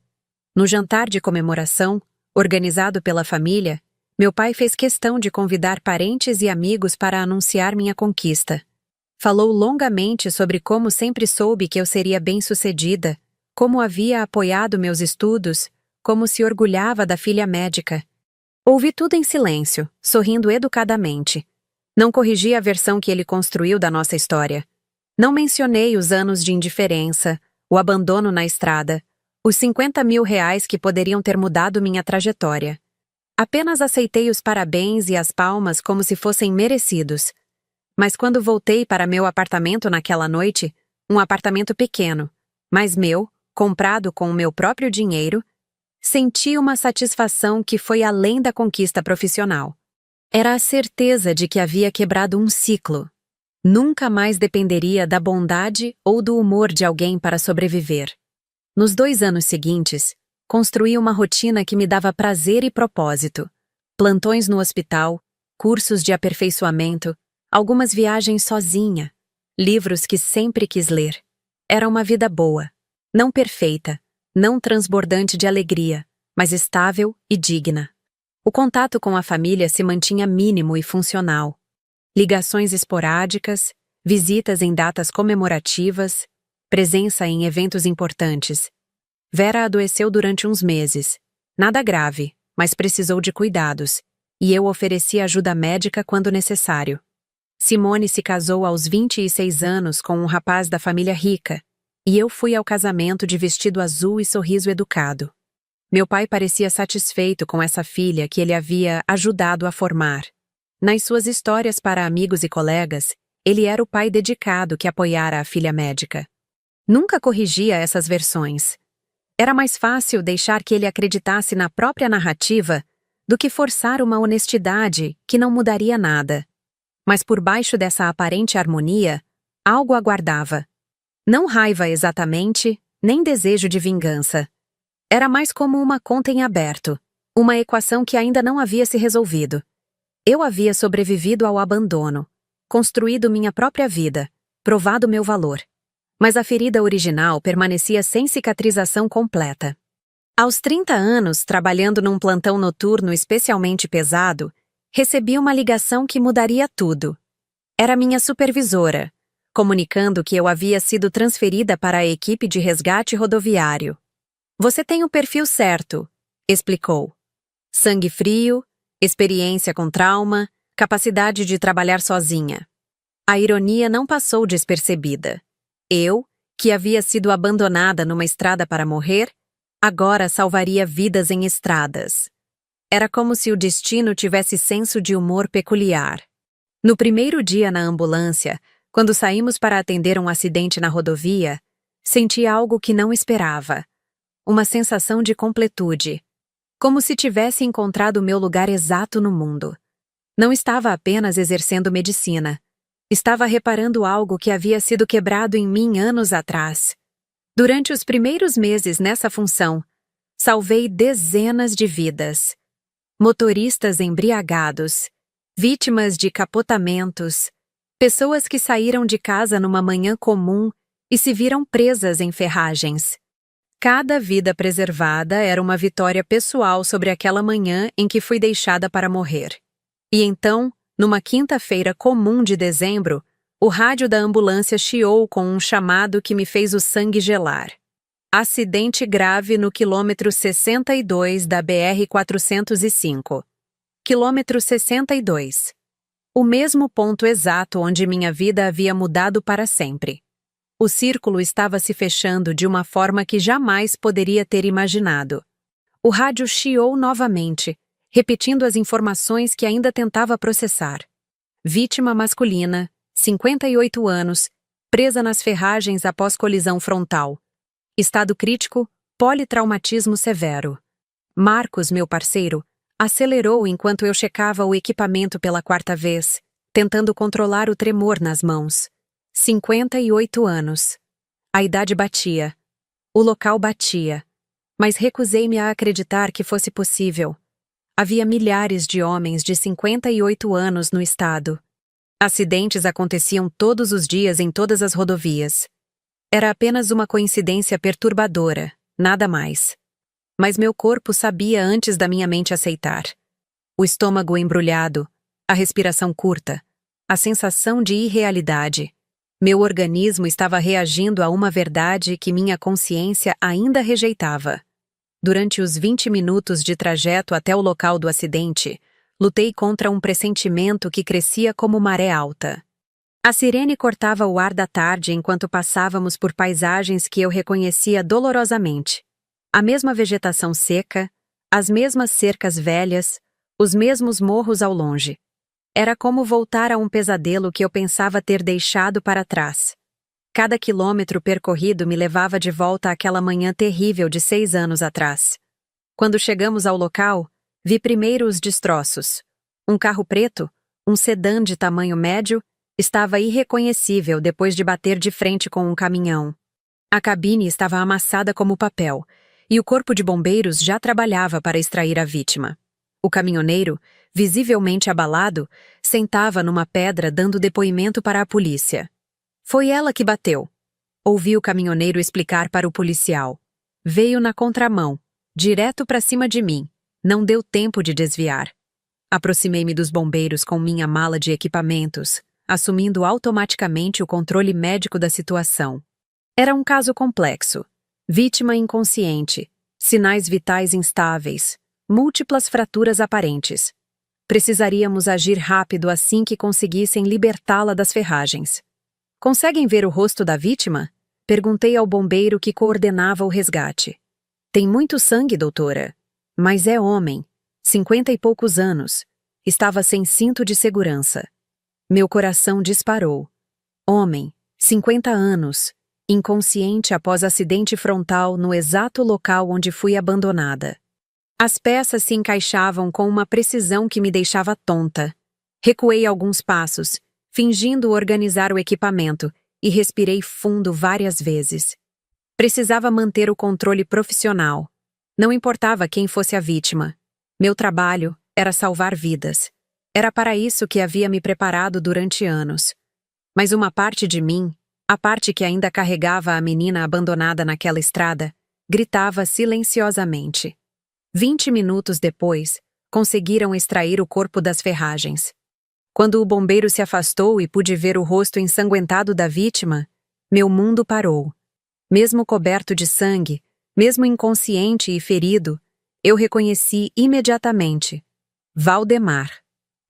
A: No jantar de comemoração, organizado pela família, meu pai fez questão de convidar parentes e amigos para anunciar minha conquista. Falou longamente sobre como sempre soube que eu seria bem-sucedida, como havia apoiado meus estudos, como se orgulhava da filha médica. Ouvi tudo em silêncio, sorrindo educadamente. Não corrigi a versão que ele construiu da nossa história. Não mencionei os anos de indiferença, o abandono na estrada, os R$ 50.000 que poderiam ter mudado minha trajetória. Apenas aceitei os parabéns e as palmas como se fossem merecidos. Mas quando voltei para meu apartamento naquela noite, um apartamento pequeno, mas meu, comprado com o meu próprio dinheiro, senti uma satisfação que foi além da conquista profissional. Era a certeza de que havia quebrado um ciclo. Nunca mais dependeria da bondade ou do humor de alguém para sobreviver. Nos 2 anos seguintes, construí uma rotina que me dava prazer e propósito. Plantões no hospital, cursos de aperfeiçoamento, algumas viagens sozinha, livros que sempre quis ler. Era uma vida boa, não perfeita, não transbordante de alegria, mas estável e digna. O contato com a família se mantinha mínimo e funcional. Ligações esporádicas, visitas em datas comemorativas, presença em eventos importantes. Vera adoeceu durante uns meses. Nada grave, mas precisou de cuidados, e eu ofereci ajuda médica quando necessário. Simone se casou aos 26 anos com um rapaz da família rica, e eu fui ao casamento de vestido azul e sorriso educado. Meu pai parecia satisfeito com essa filha que ele havia ajudado a formar. Nas suas histórias para amigos e colegas, ele era o pai dedicado que apoiara a filha médica. Nunca corrigia essas versões. Era mais fácil deixar que ele acreditasse na própria narrativa do que forçar uma honestidade que não mudaria nada. Mas por baixo dessa aparente harmonia, algo aguardava. Não raiva exatamente, nem desejo de vingança. Era mais como uma conta em aberto, uma equação que ainda não havia se resolvido. Eu havia sobrevivido ao abandono, construído minha própria vida, provado meu valor. Mas a ferida original permanecia sem cicatrização completa. Aos 30 anos, trabalhando num plantão noturno especialmente pesado, recebi uma ligação que mudaria tudo. Era minha supervisora, comunicando que eu havia sido transferida para a equipe de resgate rodoviário. "Você tem o perfil certo", explicou. Sangue frio, experiência com trauma, capacidade de trabalhar sozinha. A ironia não passou despercebida. Eu, que havia sido abandonada numa estrada para morrer, agora salvaria vidas em estradas. Era como se o destino tivesse senso de humor peculiar. No primeiro dia na ambulância, quando saímos para atender um acidente na rodovia, senti algo que não esperava. Uma sensação de completude. Como se tivesse encontrado o meu lugar exato no mundo. Não estava apenas exercendo medicina. Estava reparando algo que havia sido quebrado em mim anos atrás. Durante os primeiros meses nessa função, salvei dezenas de vidas. Motoristas embriagados, vítimas de capotamentos, pessoas que saíram de casa numa manhã comum e se viram presas em ferragens. Cada vida preservada era uma vitória pessoal sobre aquela manhã em que fui deixada para morrer. E então, numa quinta-feira comum de dezembro, o rádio da ambulância chiou com um chamado que me fez o sangue gelar. Acidente grave no quilômetro 62 da BR-405. Quilômetro 62. O mesmo ponto exato onde minha vida havia mudado para sempre. O círculo estava se fechando de uma forma que jamais poderia ter imaginado. O rádio chiou novamente, repetindo as informações que ainda tentava processar. Vítima masculina, 58 anos, presa nas ferragens após colisão frontal. Estado crítico, politraumatismo severo. Marcos, meu parceiro, acelerou enquanto eu checava o equipamento pela quarta vez, tentando controlar o tremor nas mãos. 58 anos. A idade batia. O local batia. Mas recusei-me a acreditar que fosse possível. Havia milhares de homens de 58 anos no estado. Acidentes aconteciam todos os dias em todas as rodovias. Era apenas uma coincidência perturbadora, nada mais. Mas meu corpo sabia antes da minha mente aceitar. O estômago embrulhado, a respiração curta, a sensação de irrealidade. Meu organismo estava reagindo a uma verdade que minha consciência ainda rejeitava. Durante os 20 minutos de trajeto até o local do acidente, lutei contra um pressentimento que crescia como maré alta. A sirene cortava o ar da tarde enquanto passávamos por paisagens que eu reconhecia dolorosamente. A mesma vegetação seca, as mesmas cercas velhas, os mesmos morros ao longe. Era como voltar a um pesadelo que eu pensava ter deixado para trás. Cada quilômetro percorrido me levava de volta àquela manhã terrível de 6 anos atrás. Quando chegamos ao local, vi primeiro os destroços. Um carro preto, um sedã de tamanho médio, estava irreconhecível depois de bater de frente com um caminhão. A cabine estava amassada como papel, e o corpo de bombeiros já trabalhava para extrair a vítima. O caminhoneiro, visivelmente abalado, sentava numa pedra dando depoimento para a polícia. "Foi ela que bateu", ouvi o caminhoneiro explicar para o policial. "Veio na contramão, direto para cima de mim. Não deu tempo de desviar." Aproximei-me dos bombeiros com minha mala de equipamentos, assumindo automaticamente o controle médico da situação. Era um caso complexo. Vítima inconsciente, sinais vitais instáveis, múltiplas fraturas aparentes. Precisaríamos agir rápido assim que conseguissem libertá-la das ferragens. Conseguem ver o rosto da vítima? Perguntei ao bombeiro que coordenava o resgate. Tem muito sangue, doutora. Mas é homem, 50 e poucos anos. Estava sem cinto de segurança. Meu coração disparou. Homem, 50 anos, inconsciente após acidente frontal no exato local onde fui abandonada. As peças se encaixavam com uma precisão que me deixava tonta. Recuei alguns passos, fingindo organizar o equipamento, e respirei fundo várias vezes. Precisava manter o controle profissional. Não importava quem fosse a vítima. Meu trabalho era salvar vidas. Era para isso que havia me preparado durante anos. Mas uma parte de mim, a parte que ainda carregava a menina abandonada naquela estrada, gritava silenciosamente. 20 minutos depois, conseguiram extrair o corpo das ferragens. Quando o bombeiro se afastou e pude ver o rosto ensanguentado da vítima, meu mundo parou. Mesmo coberto de sangue, mesmo inconsciente e ferido, eu reconheci imediatamente. Valdemar,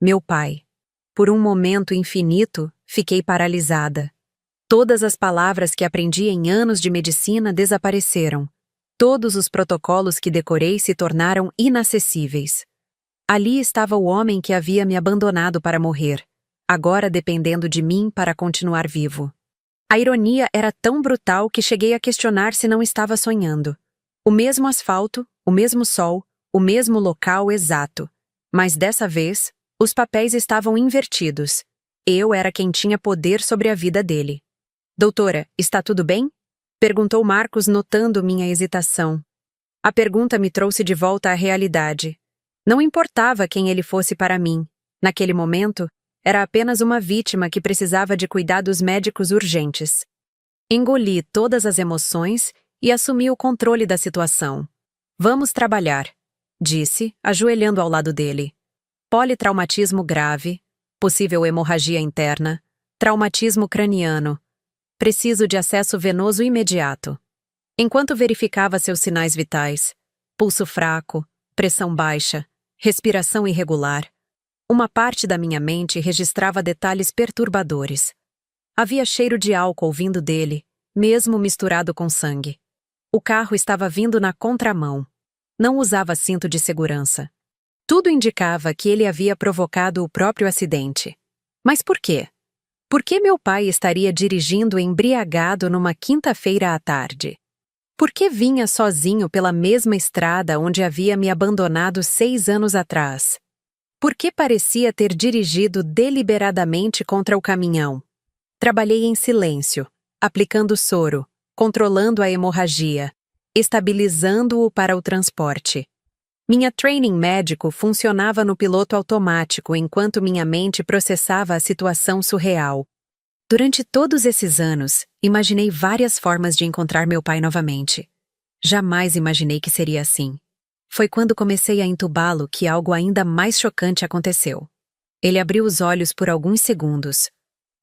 A: meu pai. Por um momento infinito, fiquei paralisada. Todas as palavras que aprendi em anos de medicina desapareceram. Todos os protocolos que decorei se tornaram inacessíveis. Ali estava o homem que havia me abandonado para morrer, agora dependendo de mim para continuar vivo. A ironia era tão brutal que cheguei a questionar se não estava sonhando. O mesmo asfalto, o mesmo sol, o mesmo local exato. Mas dessa vez, os papéis estavam invertidos. Eu era quem tinha poder sobre a vida dele. Doutora, está tudo bem? Perguntou Marcos, notando minha hesitação. A pergunta me trouxe de volta à realidade. Não importava quem ele fosse para mim. Naquele momento, era apenas uma vítima que precisava de cuidados médicos urgentes. Engoli todas as emoções e assumi o controle da situação. Vamos trabalhar, disse, ajoelhando ao lado dele. Politraumatismo grave, possível hemorragia interna, traumatismo craniano. Preciso de acesso venoso imediato. Enquanto verificava seus sinais vitais, pulso fraco, pressão baixa, respiração irregular, uma parte da minha mente registrava detalhes perturbadores. Havia cheiro de álcool vindo dele, mesmo misturado com sangue. O carro estava vindo na contramão. Não usava cinto de segurança. Tudo indicava que ele havia provocado o próprio acidente. Mas por quê? Por que meu pai estaria dirigindo embriagado numa quinta-feira à tarde? Por que vinha sozinho pela mesma estrada onde havia me abandonado 6 anos atrás? Por que parecia ter dirigido deliberadamente contra o caminhão? Trabalhei em silêncio, aplicando soro, controlando a hemorragia, estabilizando-o para o transporte. Minha training médico funcionava no piloto automático enquanto minha mente processava a situação surreal. Durante todos esses anos, imaginei várias formas de encontrar meu pai novamente. Jamais imaginei que seria assim. Foi quando comecei a entubá-lo que algo ainda mais chocante aconteceu. Ele abriu os olhos por alguns segundos.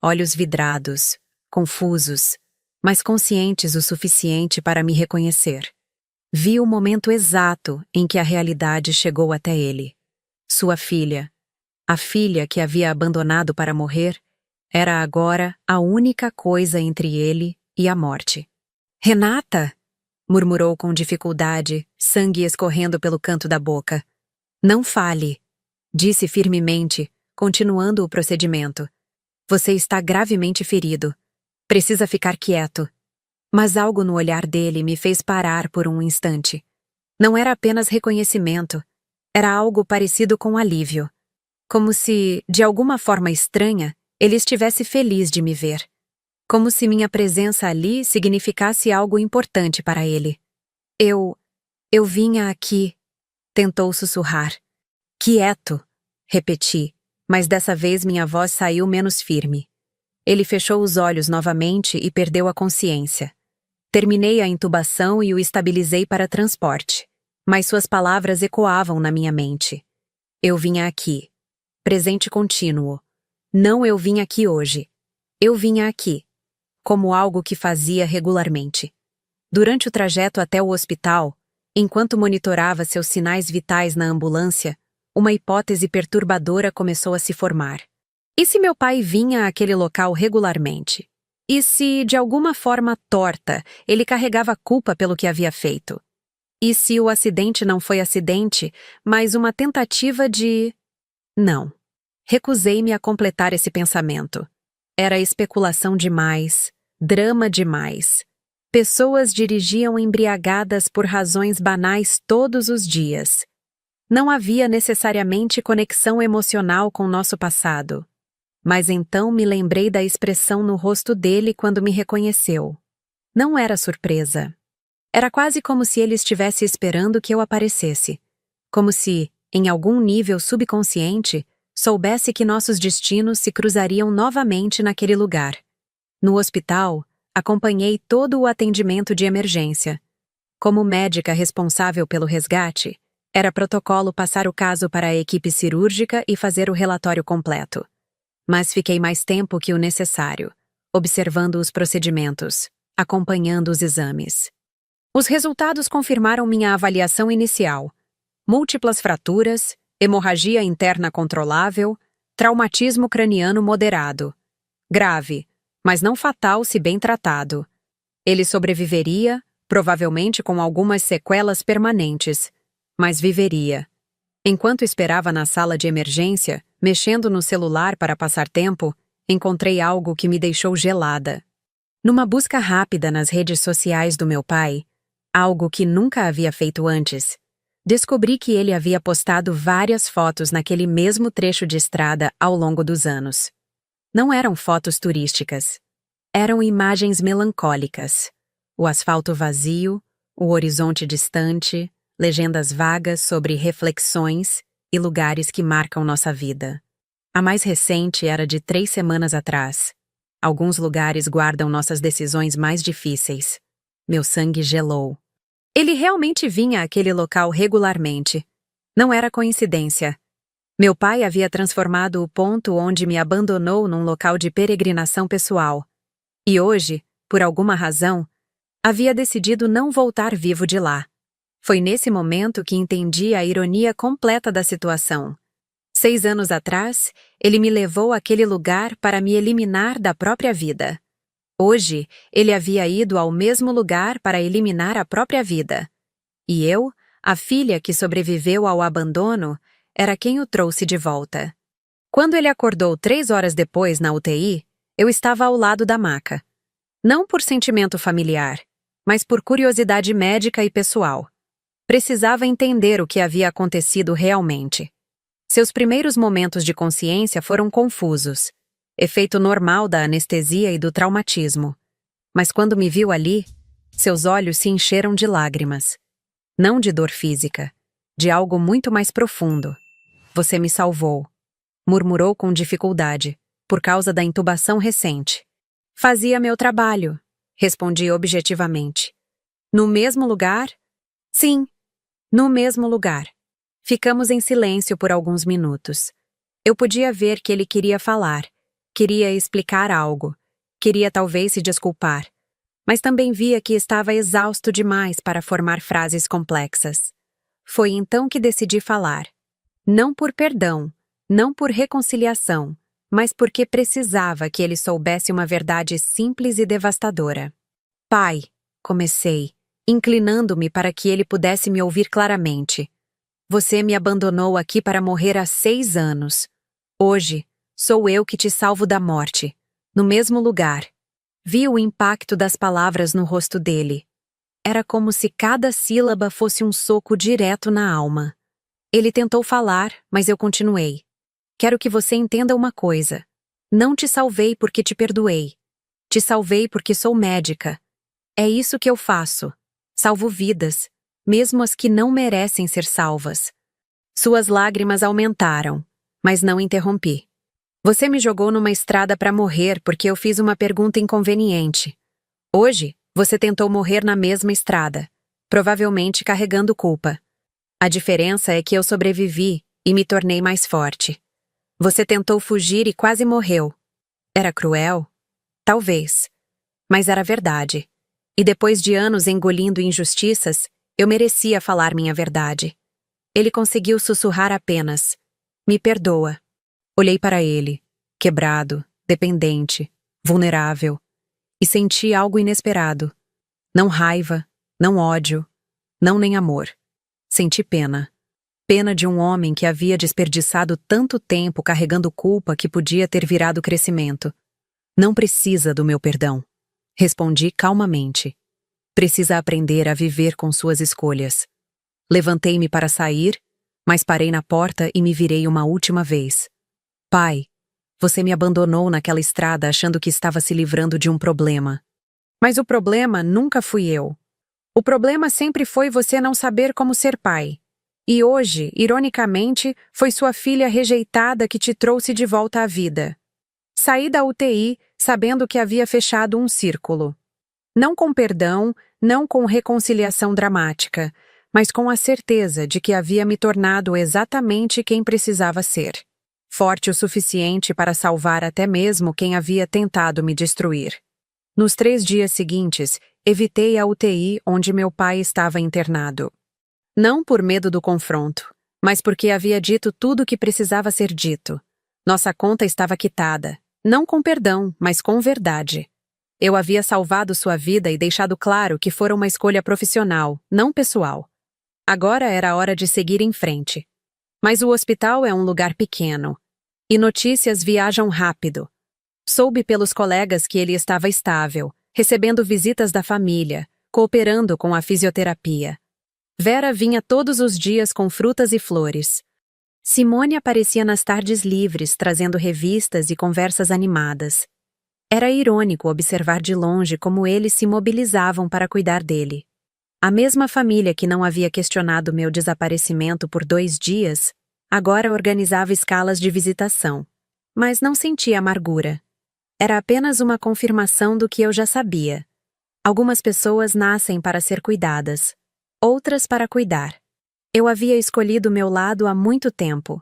A: Olhos vidrados, confusos, mas conscientes o suficiente para me reconhecer. Vi o momento exato em que a realidade chegou até ele. Sua filha, a filha que havia abandonado para morrer, era agora a única coisa entre ele e a morte. Renata! Murmurou com dificuldade, sangue escorrendo pelo canto da boca. Não fale, disse firmemente, continuando o procedimento. Você está gravemente ferido. Precisa ficar quieto. Mas algo no olhar dele me fez parar por um instante. Não era apenas reconhecimento. Era algo parecido com alívio. Como se, de alguma forma estranha, ele estivesse feliz de me ver. Como se minha presença ali significasse algo importante para ele. Eu vinha aqui, tentou sussurrar. Quieto, repeti, mas dessa vez minha voz saiu menos firme. Ele fechou os olhos novamente e perdeu a consciência. Terminei a intubação e o estabilizei para transporte, mas suas palavras ecoavam na minha mente. Eu vinha aqui. Presente contínuo. Não eu vim aqui hoje. Eu vinha aqui. Como algo que fazia regularmente. Durante o trajeto até o hospital, enquanto monitorava seus sinais vitais na ambulância, uma hipótese perturbadora começou a se formar. E se meu pai vinha àquele local regularmente? E se, de alguma forma torta, ele carregava a culpa pelo que havia feito? E se o acidente não foi acidente, mas uma tentativa de... Não. Recusei-me a completar esse pensamento. Era especulação demais, drama demais. Pessoas dirigiam embriagadas por razões banais todos os dias. Não havia necessariamente conexão emocional com nosso passado. Mas então me lembrei da expressão no rosto dele quando me reconheceu. Não era surpresa. Era quase como se ele estivesse esperando que eu aparecesse. Como se, em algum nível subconsciente, soubesse que nossos destinos se cruzariam novamente naquele lugar. No hospital, acompanhei todo o atendimento de emergência. Como médica responsável pelo resgate, era protocolo passar o caso para a equipe cirúrgica e fazer o relatório completo. Mas fiquei mais tempo que o necessário, observando os procedimentos, acompanhando os exames. Os resultados confirmaram minha avaliação inicial. Múltiplas fraturas, hemorragia interna controlável, traumatismo craniano moderado. Grave, mas não fatal se bem tratado. Ele sobreviveria, provavelmente com algumas sequelas permanentes, mas viveria. Enquanto esperava na sala de emergência, mexendo no celular para passar tempo, encontrei algo que me deixou gelada. Numa busca rápida nas redes sociais do meu pai, algo que nunca havia feito antes, descobri que ele havia postado várias fotos naquele mesmo trecho de estrada ao longo dos anos. Não eram fotos turísticas. Eram imagens melancólicas. O asfalto vazio, o horizonte distante, legendas vagas sobre reflexões e lugares que marcam nossa vida. A mais recente era de 3 semanas atrás. Alguns lugares guardam nossas decisões mais difíceis. Meu sangue gelou. Ele realmente vinha àquele local regularmente. Não era coincidência. Meu pai havia transformado o ponto onde me abandonou num local de peregrinação pessoal. E hoje, por alguma razão, havia decidido não voltar vivo de lá. Foi nesse momento que entendi a ironia completa da situação. 6 anos atrás, ele me levou àquele lugar para me eliminar da própria vida. Hoje, ele havia ido ao mesmo lugar para eliminar a própria vida. E eu, a filha que sobreviveu ao abandono, era quem o trouxe de volta. Quando ele acordou 3 horas depois na UTI, eu estava ao lado da maca. Não por sentimento familiar, mas por curiosidade médica e pessoal. Precisava entender o que havia acontecido realmente. Seus primeiros momentos de consciência foram confusos, efeito normal da anestesia e do traumatismo. Mas quando me viu ali, seus olhos se encheram de lágrimas. Não de dor física, de algo muito mais profundo. Você me salvou, murmurou com dificuldade, por causa da intubação recente. Fazia meu trabalho, respondi objetivamente. No mesmo lugar? Sim, no mesmo lugar. Ficamos em silêncio por alguns minutos. Eu podia ver que ele queria falar, queria explicar algo, queria talvez se desculpar, mas também via que estava exausto demais para formar frases complexas. Foi então que decidi falar. Não por perdão, não por reconciliação, mas porque precisava que ele soubesse uma verdade simples e devastadora. Pai, comecei, inclinando-me para que ele pudesse me ouvir claramente. Você me abandonou aqui para morrer há 6 anos. Hoje, sou eu que te salvo da morte, no mesmo lugar. Vi o impacto das palavras no rosto dele. Era como se cada sílaba fosse um soco direto na alma. Ele tentou falar, mas eu continuei. Quero que você entenda uma coisa. Não te salvei porque te perdoei. Te salvei porque sou médica. É isso que eu faço. Salvo vidas, mesmo as que não merecem ser salvas. Suas lágrimas aumentaram, mas não interrompi. Você me jogou numa estrada para morrer porque eu fiz uma pergunta inconveniente. Hoje, você tentou morrer na mesma estrada, provavelmente carregando culpa. A diferença é que eu sobrevivi e me tornei mais forte. Você tentou fugir e quase morreu. Era cruel? Talvez. Mas era verdade. E depois de anos engolindo injustiças, eu merecia falar minha verdade. Ele conseguiu sussurrar apenas: "Me perdoa." Olhei para ele, quebrado, dependente, vulnerável, e senti algo inesperado. Não raiva, não ódio, não nem amor. Senti pena. Pena de um homem que havia desperdiçado tanto tempo carregando culpa que podia ter virado crescimento. Não precisa do meu perdão. Respondi calmamente. Precisa aprender a viver com suas escolhas. Levantei-me para sair, mas parei na porta e me virei uma última vez. Pai, você me abandonou naquela estrada achando que estava se livrando de um problema. Mas o problema nunca fui eu. O problema sempre foi você não saber como ser pai. E hoje, ironicamente, foi sua filha rejeitada que te trouxe de volta à vida. Saí da UTI sabendo que havia fechado um círculo. Não com perdão, não com reconciliação dramática, mas com a certeza de que havia me tornado exatamente quem precisava ser. Forte o suficiente para salvar até mesmo quem havia tentado me destruir. Nos 3 dias seguintes, evitei a UTI onde meu pai estava internado. Não por medo do confronto, mas porque havia dito tudo o que precisava ser dito. Nossa conta estava quitada, não com perdão, mas com verdade. Eu havia salvado sua vida e deixado claro que fora uma escolha profissional, não pessoal. Agora era a hora de seguir em frente. Mas o hospital é um lugar pequeno. E notícias viajam rápido. Soube pelos colegas que ele estava estável, recebendo visitas da família, cooperando com a fisioterapia. Vera vinha todos os dias com frutas e flores. Simone aparecia nas tardes livres, trazendo revistas e conversas animadas. Era irônico observar de longe como eles se mobilizavam para cuidar dele. A mesma família que não havia questionado meu desaparecimento por 2 dias, agora organizava escalas de visitação. Mas não sentia amargura. Era apenas uma confirmação do que eu já sabia. Algumas pessoas nascem para ser cuidadas, outras para cuidar. Eu havia escolhido meu lado há muito tempo.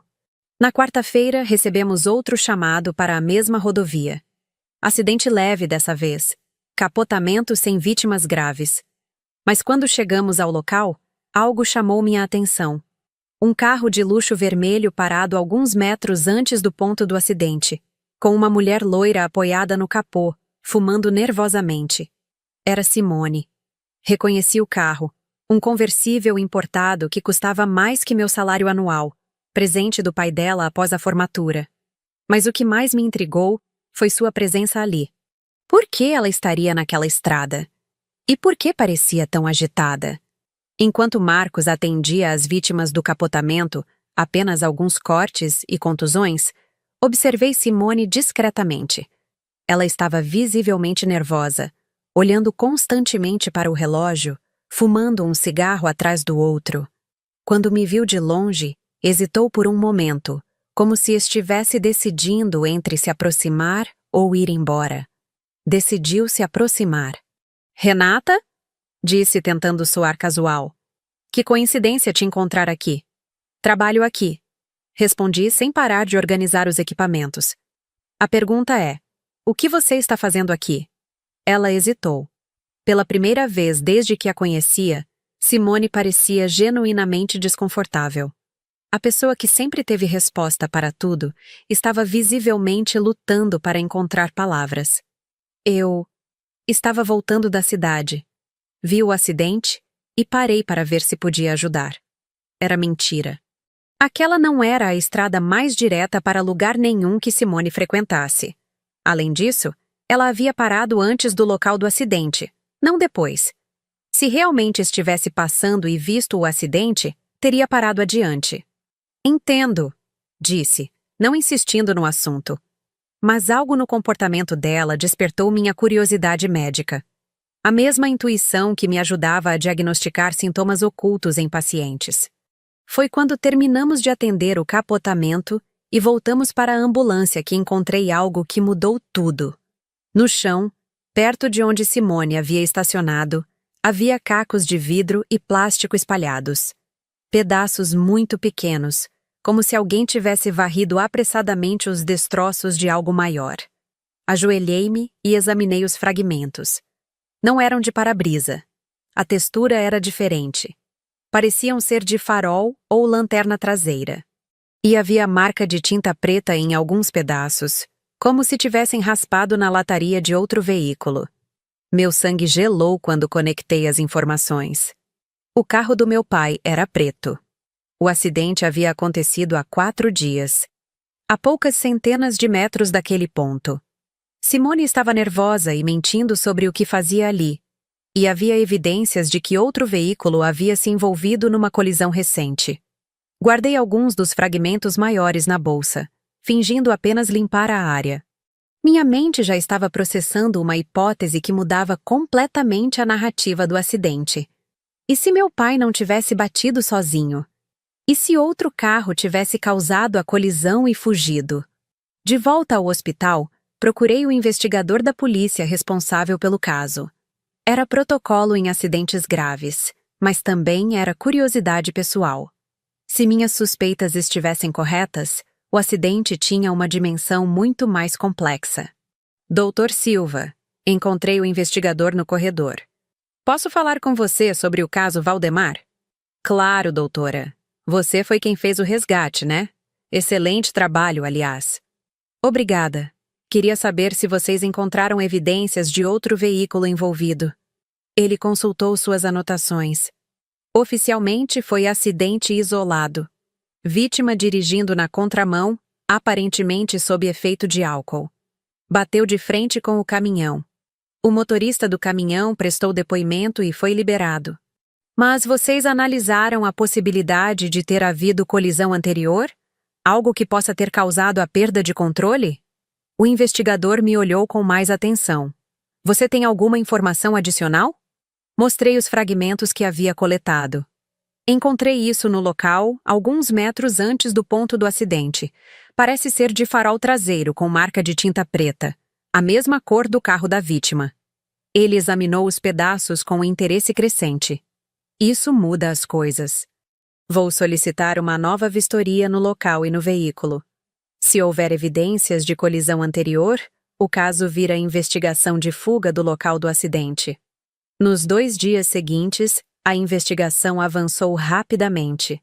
A: Na quarta-feira, recebemos outro chamado para a mesma rodovia. Acidente leve dessa vez. Capotamento sem vítimas graves. Mas quando chegamos ao local, algo chamou minha atenção. Um carro de luxo vermelho parado alguns metros antes do ponto do acidente, com uma mulher loira apoiada no capô, fumando nervosamente. Era Simone. Reconheci o carro, um conversível importado que custava mais que meu salário anual, presente do pai dela após a formatura. Mas o que mais me intrigou foi sua presença ali. Por que ela estaria naquela estrada? E por que parecia tão agitada? Enquanto Marcos atendia às vítimas do capotamento, apenas alguns cortes e contusões, observei Simone discretamente. Ela estava visivelmente nervosa, olhando constantemente para o relógio, fumando um cigarro atrás do outro. Quando me viu de longe, hesitou por um momento, como se estivesse decidindo entre se aproximar ou ir embora. Decidiu se aproximar. "Renata?" disse tentando soar casual. "Que coincidência te encontrar aqui." "Trabalho aqui." Respondi sem parar de organizar os equipamentos. "A pergunta é, o que você está fazendo aqui?" Ela hesitou. Pela primeira vez desde que a conhecia, Simone parecia genuinamente desconfortável. A pessoa que sempre teve resposta para tudo estava visivelmente lutando para encontrar palavras. Eu estava voltando da cidade. Vi o acidente e parei para ver se podia ajudar. Era mentira. Aquela não era a estrada mais direta para lugar nenhum que Simone frequentasse. Além disso, ela havia parado antes do local do acidente, não depois. Se realmente estivesse passando e visto o acidente, teria parado adiante. "Entendo", disse, não insistindo no assunto. Mas algo no comportamento dela despertou minha curiosidade médica. A mesma intuição que me ajudava a diagnosticar sintomas ocultos em pacientes. Foi quando terminamos de atender o capotamento e voltamos para a ambulância que encontrei algo que mudou tudo. No chão, perto de onde Simone havia estacionado, havia cacos de vidro e plástico espalhados. Pedaços muito pequenos, como se alguém tivesse varrido apressadamente os destroços de algo maior. Ajoelhei-me e examinei os fragmentos. Não eram de para-brisa. A textura era diferente. Pareciam ser de farol ou lanterna traseira. E havia marca de tinta preta em alguns pedaços, como se tivessem raspado na lataria de outro veículo. Meu sangue gelou quando conectei as informações. O carro do meu pai era preto. O acidente havia acontecido há 4 dias, a poucas centenas de metros daquele ponto. Simone estava nervosa e mentindo sobre o que fazia ali, e havia evidências de que outro veículo havia se envolvido numa colisão recente. Guardei alguns dos fragmentos maiores na bolsa, fingindo apenas limpar a área. Minha mente já estava processando uma hipótese que mudava completamente a narrativa do acidente. E se meu pai não tivesse batido sozinho? E se outro carro tivesse causado a colisão e fugido? De volta ao hospital, procurei o investigador da polícia responsável pelo caso. Era protocolo em acidentes graves, mas também era curiosidade pessoal. Se minhas suspeitas estivessem corretas, o acidente tinha uma dimensão muito mais complexa. Doutor Silva, encontrei o investigador no corredor. Posso falar com você sobre o caso Valdemar? Claro, doutora. Você foi quem fez o resgate, né? Excelente trabalho, aliás. Obrigada. Queria saber se vocês encontraram evidências de outro veículo envolvido. Ele consultou suas anotações. Oficialmente foi acidente isolado. Vítima dirigindo na contramão, aparentemente sob efeito de álcool. Bateu de frente com o caminhão. O motorista do caminhão prestou depoimento e foi liberado. Mas vocês analisaram a possibilidade de ter havido colisão anterior? Algo que possa ter causado a perda de controle? O investigador me olhou com mais atenção. Você tem alguma informação adicional? Mostrei os fragmentos que havia coletado. Encontrei isso no local, alguns metros antes do ponto do acidente. Parece ser de farol traseiro com marca de tinta preta, a mesma cor do carro da vítima. Ele examinou os pedaços com interesse crescente. Isso muda as coisas. Vou solicitar uma nova vistoria no local e no veículo. Se houver evidências de colisão anterior, o caso vira investigação de fuga do local do acidente. Nos 2 dias seguintes, a investigação avançou rapidamente.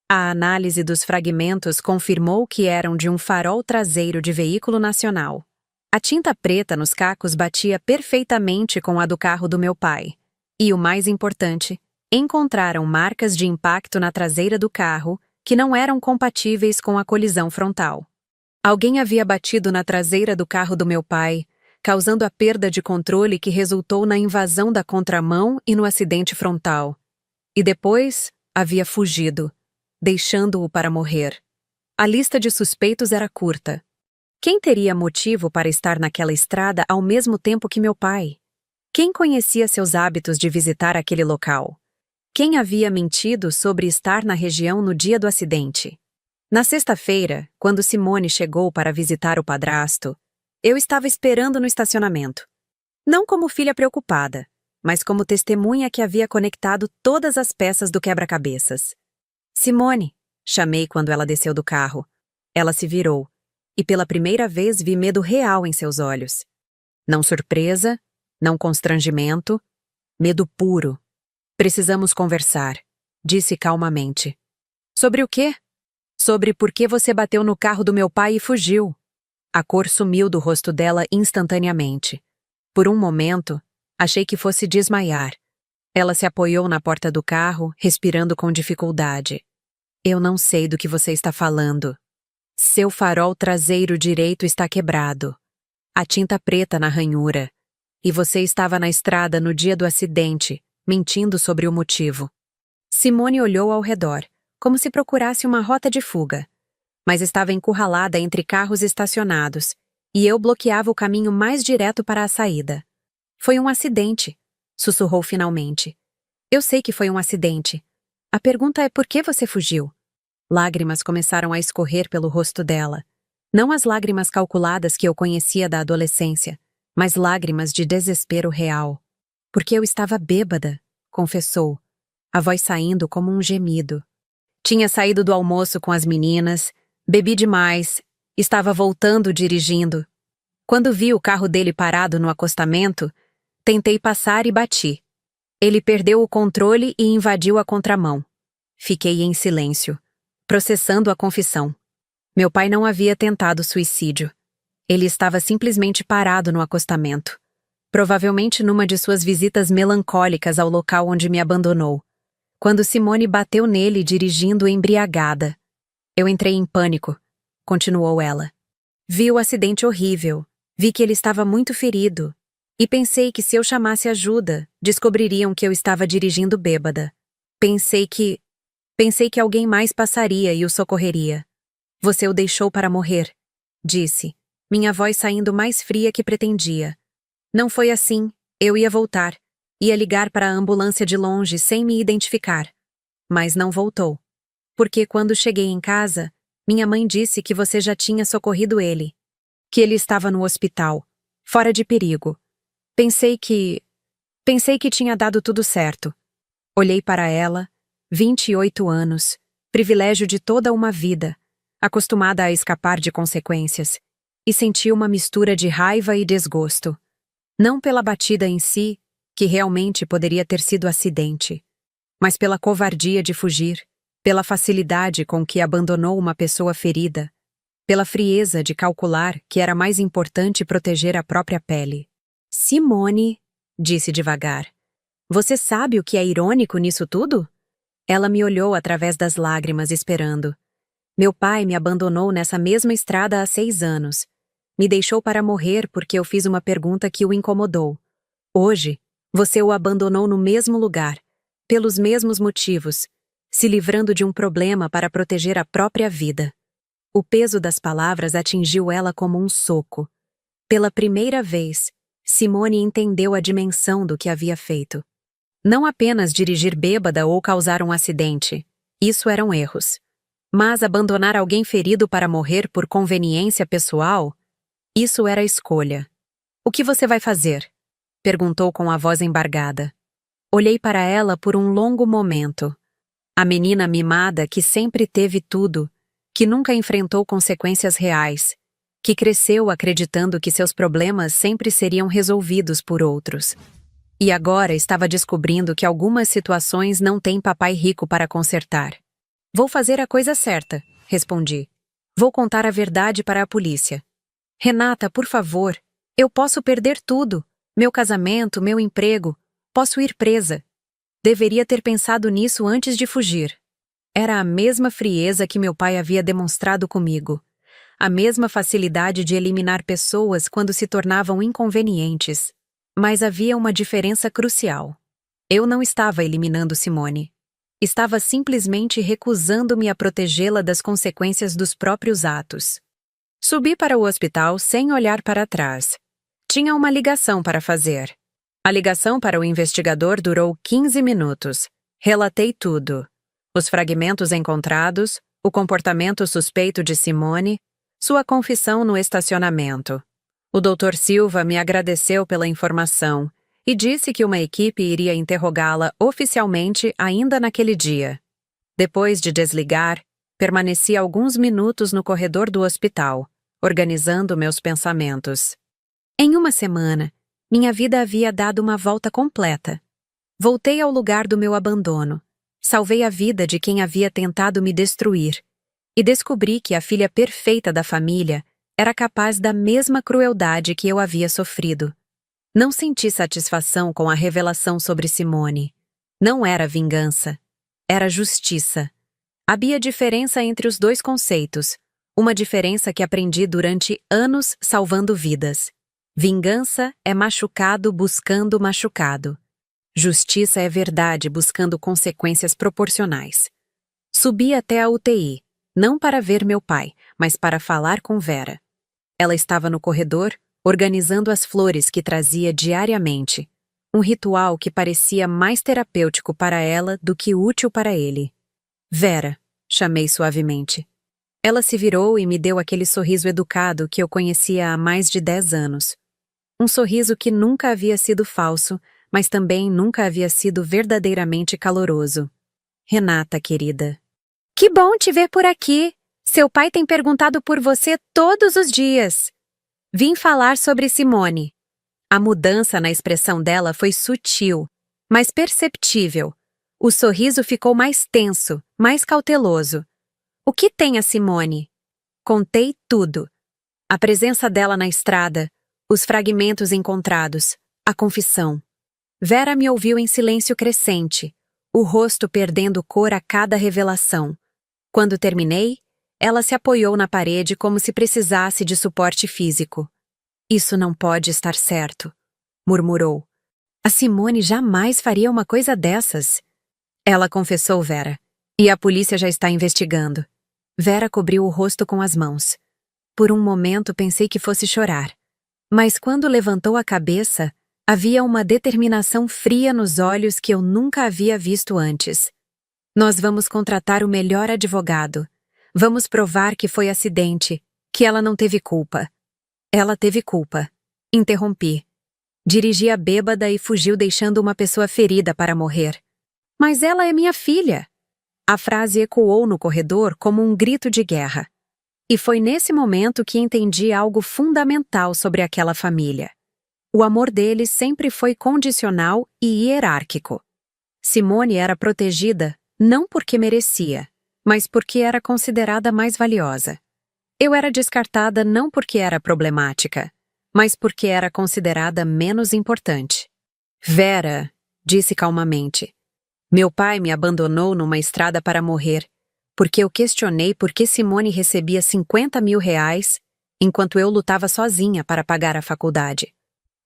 A: A análise dos fragmentos confirmou que eram de um farol traseiro de veículo nacional. A tinta preta nos cacos batia perfeitamente com a do carro do meu pai. E o mais importante, encontraram marcas de impacto na traseira do carro que não eram compatíveis com a colisão frontal. Alguém havia batido na traseira do carro do meu pai, causando a perda de controle que resultou na invasão da contramão e no acidente frontal. E depois, havia fugido, deixando-o para morrer. A lista de suspeitos era curta. Quem teria motivo para estar naquela estrada ao mesmo tempo que meu pai? Quem conhecia seus hábitos de visitar aquele local? Quem havia mentido sobre estar na região no dia do acidente? Na sexta-feira, quando Simone chegou para visitar o padrasto, eu estava esperando no estacionamento. Não como filha preocupada, mas como testemunha que havia conectado todas as peças do quebra-cabeças. Simone, chamei quando ela desceu do carro. Ela se virou, e pela primeira vez vi medo real em seus olhos. Não surpresa, não constrangimento, medo puro. Precisamos conversar, disse calmamente. Sobre o quê? Sobre por que você bateu no carro do meu pai e fugiu. A cor sumiu do rosto dela instantaneamente. Por um momento, achei que fosse desmaiar. Ela se apoiou na porta do carro, respirando com dificuldade. Eu não sei do que você está falando. Seu farol traseiro direito está quebrado. A tinta preta na ranhura. E você estava na estrada no dia do acidente, mentindo sobre o motivo. Simone olhou ao redor, como se procurasse uma rota de fuga. Mas estava encurralada entre carros estacionados, e eu bloqueava o caminho mais direto para a saída. Foi um acidente, sussurrou finalmente. Eu sei que foi um acidente. A pergunta é por que você fugiu? Lágrimas começaram a escorrer pelo rosto dela. Não as lágrimas calculadas que eu conhecia da adolescência, mas lágrimas de desespero real. Porque eu estava bêbada, confessou, a voz saindo como um gemido. Tinha saído do almoço com as meninas, bebi demais, estava voltando dirigindo. Quando vi o carro dele parado no acostamento, tentei passar e bati. Ele perdeu o controle e invadiu a contramão. Fiquei em silêncio, processando a confissão. Meu pai não havia tentado suicídio. Ele estava simplesmente parado no acostamento, provavelmente numa de suas visitas melancólicas ao local onde me abandonou, quando Simone bateu nele dirigindo embriagada. Eu entrei em pânico, continuou ela. Vi o acidente horrível, vi que ele estava muito ferido, e pensei que se eu chamasse ajuda, descobririam que eu estava dirigindo bêbada. Pensei que alguém mais passaria e o socorreria. Você o deixou para morrer, disse, minha voz saindo mais fria que pretendia. Não foi assim, eu ia voltar. Ia ligar para a ambulância de longe sem me identificar. Mas não voltou. Porque quando cheguei em casa, minha mãe disse que você já tinha socorrido ele. Que ele estava no hospital, fora de perigo. Pensei que tinha dado tudo certo. Olhei para ela, 28 anos, privilégio de toda uma vida, acostumada a escapar de consequências, e senti uma mistura de raiva e desgosto. Não pela batida em si, que realmente poderia ter sido acidente, mas pela covardia de fugir, pela facilidade com que abandonou uma pessoa ferida, pela frieza de calcular que era mais importante proteger a própria pele. Simone, disse devagar, você sabe o que é irônico nisso tudo? Ela me olhou através das lágrimas, esperando. Meu pai me abandonou nessa mesma estrada há 6 anos. Me deixou para morrer porque eu fiz uma pergunta que o incomodou. Hoje, você o abandonou no mesmo lugar, pelos mesmos motivos, se livrando de um problema para proteger a própria vida. O peso das palavras atingiu ela como um soco. Pela primeira vez, Simone entendeu a dimensão do que havia feito. Não apenas dirigir bêbada ou causar um acidente. Isso eram erros. Mas abandonar alguém ferido para morrer por conveniência pessoal? Isso era escolha. O que você vai fazer? Perguntou com a voz embargada. Olhei para ela por um longo momento. A menina mimada que sempre teve tudo, que nunca enfrentou consequências reais, que cresceu acreditando que seus problemas sempre seriam resolvidos por outros. E agora estava descobrindo que algumas situações não têm papai rico para consertar. Vou fazer a coisa certa, respondi. Vou contar a verdade para a polícia. Renata, por favor, eu posso perder tudo. Meu casamento, meu emprego. Posso ir presa. Deveria ter pensado nisso antes de fugir. Era a mesma frieza que meu pai havia demonstrado comigo. A mesma facilidade de eliminar pessoas quando se tornavam inconvenientes. Mas havia uma diferença crucial. Eu não estava eliminando Simone. Estava simplesmente recusando-me a protegê-la das consequências dos próprios atos. Subi para o hospital sem olhar para trás. Tinha uma ligação para fazer. A ligação para o investigador durou 15 minutos. Relatei tudo. Os fragmentos encontrados, o comportamento suspeito de Simone, sua confissão no estacionamento. O Dr. Silva me agradeceu pela informação e disse que uma equipe iria interrogá-la oficialmente ainda naquele dia. Depois de desligar, permaneci alguns minutos no corredor do hospital, organizando meus pensamentos. Em uma semana, minha vida havia dado uma volta completa. Voltei ao lugar do meu abandono, salvei a vida de quem havia tentado me destruir e descobri que a filha perfeita da família era capaz da mesma crueldade que eu havia sofrido. Não senti satisfação com a revelação sobre Simone. Não era vingança. Era justiça. Havia diferença entre os dois conceitos, uma diferença que aprendi durante anos salvando vidas. Vingança é machucado buscando machucado. Justiça é verdade buscando consequências proporcionais. Subi até a UTI, não para ver meu pai, mas para falar com Vera. Ela estava no corredor, organizando as flores que trazia diariamente, um ritual que parecia mais terapêutico para ela do que útil para ele. Vera, chamei suavemente. Ela se virou e me deu aquele sorriso educado que eu conhecia há mais de 10 anos. Um sorriso que nunca havia sido falso, mas também nunca havia sido verdadeiramente caloroso. Renata, querida. Que bom te ver por aqui. Seu pai tem perguntado por você todos os dias. Vim falar sobre Simone. A mudança na expressão dela foi sutil, mas perceptível. O sorriso ficou mais tenso, mais cauteloso. O que tem a Simone? Contei tudo. A presença dela na estrada, os fragmentos encontrados, a confissão. Vera me ouviu em silêncio crescente, o rosto perdendo cor a cada revelação. Quando terminei, ela se apoiou na parede como se precisasse de suporte físico. Isso não pode estar certo, murmurou. A Simone jamais faria uma coisa dessas. Ela confessou, Vera, e a polícia já está investigando. Vera cobriu o rosto com as mãos. Por um momento pensei que fosse chorar. Mas quando levantou a cabeça, havia uma determinação fria nos olhos que eu nunca havia visto antes. Nós vamos contratar o melhor advogado. Vamos provar que foi acidente, que ela não teve culpa. Ela teve culpa. Interrompi. Dirigia bêbada e fugiu deixando uma pessoa ferida para morrer. Mas ela é minha filha. A frase ecoou no corredor como um grito de guerra. E foi nesse momento que entendi algo fundamental sobre aquela família. O amor deles sempre foi condicional e hierárquico. Simone era protegida não porque merecia, mas porque era considerada mais valiosa. Eu era descartada não porque era problemática, mas porque era considerada menos importante. Vera, disse calmamente, meu pai me abandonou numa estrada para morrer, porque eu questionei por que Simone recebia 50 mil reais, enquanto eu lutava sozinha para pagar a faculdade.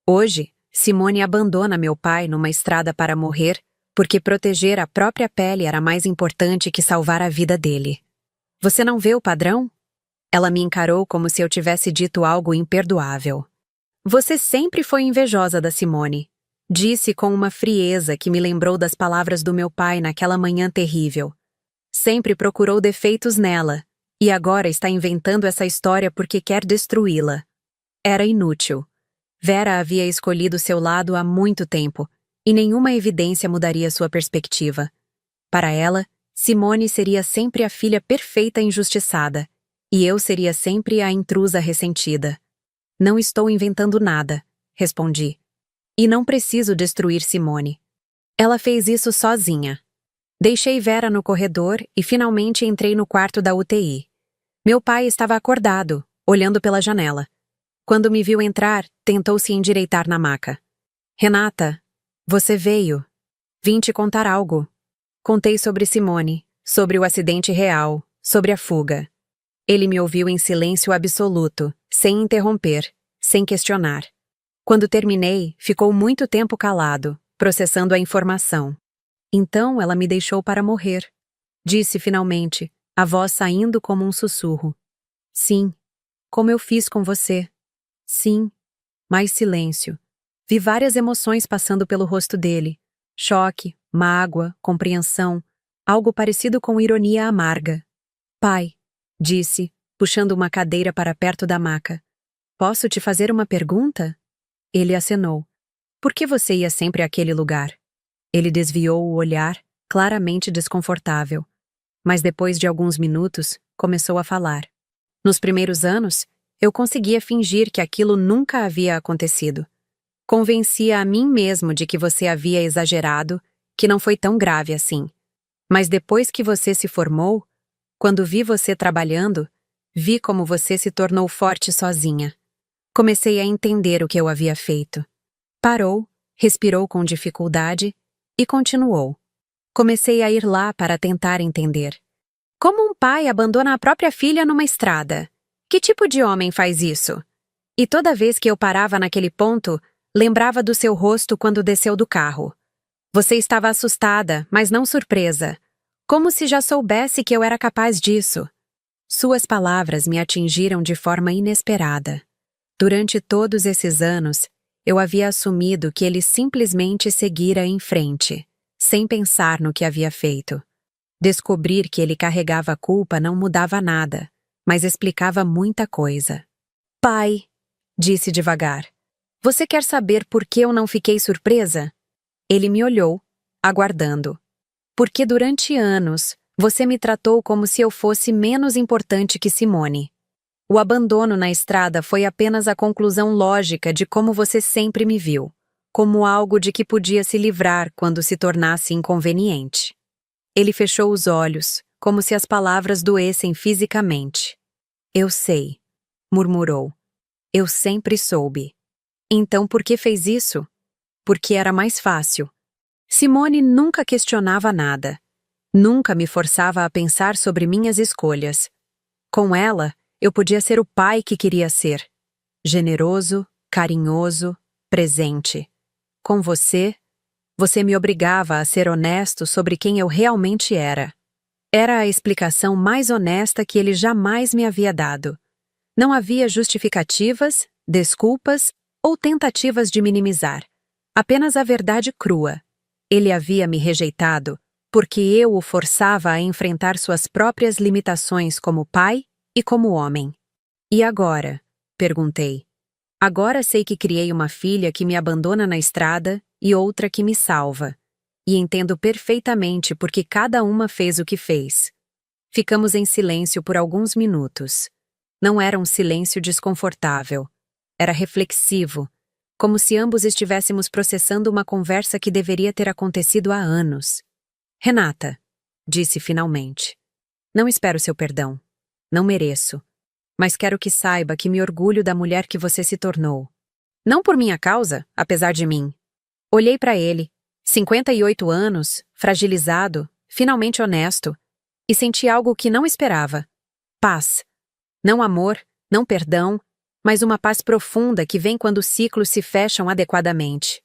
A: Hoje, Simone abandona meu pai numa estrada para morrer, porque proteger a própria pele era mais importante que salvar a vida dele. Você não vê o padrão? Ela me encarou como se eu tivesse dito algo imperdoável. Você sempre foi invejosa da Simone, disse com uma frieza que me lembrou das palavras do meu pai naquela manhã terrível. Sempre procurou defeitos nela, e agora está inventando essa história porque quer destruí-la. Era inútil. Vera havia escolhido seu lado há muito tempo, e nenhuma evidência mudaria sua perspectiva. Para ela, Simone seria sempre a filha perfeita injustiçada, e eu seria sempre a intrusa ressentida. Não estou inventando nada, respondi. E não preciso destruir Simone. Ela fez isso sozinha. Deixei Vera no corredor e finalmente entrei no quarto da UTI. Meu pai estava acordado, olhando pela janela. Quando me viu entrar, tentou se endireitar na maca. Renata, você veio. Vim te contar algo. Contei sobre Simone, sobre o acidente real, sobre a fuga. Ele me ouviu em silêncio absoluto, sem interromper, sem questionar. Quando terminei, ficou muito tempo calado, processando a informação. Então ela me deixou para morrer. Disse finalmente, a voz saindo como um sussurro. Sim, como eu fiz com você. Sim. Mais silêncio. Vi várias emoções passando pelo rosto dele. Choque, mágoa, compreensão, algo parecido com ironia amarga. Pai, disse, puxando uma cadeira para perto da maca. Posso te fazer uma pergunta? Ele acenou. Por que você ia sempre àquele lugar? Ele desviou o olhar, claramente desconfortável. Mas depois de alguns minutos, começou a falar. Nos primeiros anos, eu conseguia fingir que aquilo nunca havia acontecido. Convencia a mim mesmo de que você havia exagerado, que não foi tão grave assim. Mas depois que você se formou, quando vi você trabalhando, vi como você se tornou forte sozinha. Comecei a entender o que eu havia feito. Parou, respirou com dificuldade e continuou. Comecei a ir lá para tentar entender. Como um pai abandona a própria filha numa estrada? Que tipo de homem faz isso? E toda vez que eu parava naquele ponto, lembrava do seu rosto quando desceu do carro. Você estava assustada, mas não surpresa. Como se já soubesse que eu era capaz disso. Suas palavras me atingiram de forma inesperada. Durante todos esses anos, eu havia assumido que ele simplesmente seguira em frente, sem pensar no que havia feito. Descobrir que ele carregava a culpa não mudava nada, mas explicava muita coisa. Pai, disse devagar, você quer saber por que eu não fiquei surpresa? Ele me olhou, aguardando. Porque durante anos, Você me tratou como se eu fosse menos importante que Simone. O abandono na estrada foi apenas a conclusão lógica de como você sempre me viu, como algo de que podia se livrar quando se tornasse inconveniente. Ele fechou os olhos, como se as palavras doessem fisicamente. Eu sei, murmurou. Eu sempre soube. Então por que fez isso? Porque era mais fácil. Simone nunca questionava nada. Nunca me forçava a pensar sobre minhas escolhas. Com ela, eu podia ser o pai que queria ser. Generoso, carinhoso, presente. Com você, você me obrigava a ser honesto sobre quem eu realmente era. Era a explicação mais honesta que ele jamais me havia dado. Não havia justificativas, desculpas ou tentativas de minimizar. Apenas a verdade crua. Ele havia me rejeitado porque eu o forçava a enfrentar suas próprias limitações como pai e como homem. E agora? Perguntei. Agora sei que criei uma filha que me abandona na estrada e outra que me salva. E entendo perfeitamente por que cada uma fez o que fez. Ficamos em silêncio por alguns minutos. Não era um silêncio desconfortável. Era reflexivo, como se ambos estivéssemos processando uma conversa que deveria ter acontecido há anos. Renata, disse finalmente. Não espero seu perdão. Não mereço. Mas quero que saiba que me orgulho da mulher que você se tornou. Não por minha causa, apesar de mim. Olhei para ele, 58 anos, fragilizado, finalmente honesto, e senti algo que não esperava. Paz. Não amor, não perdão, mas uma paz profunda que vem quando os ciclos se fecham adequadamente.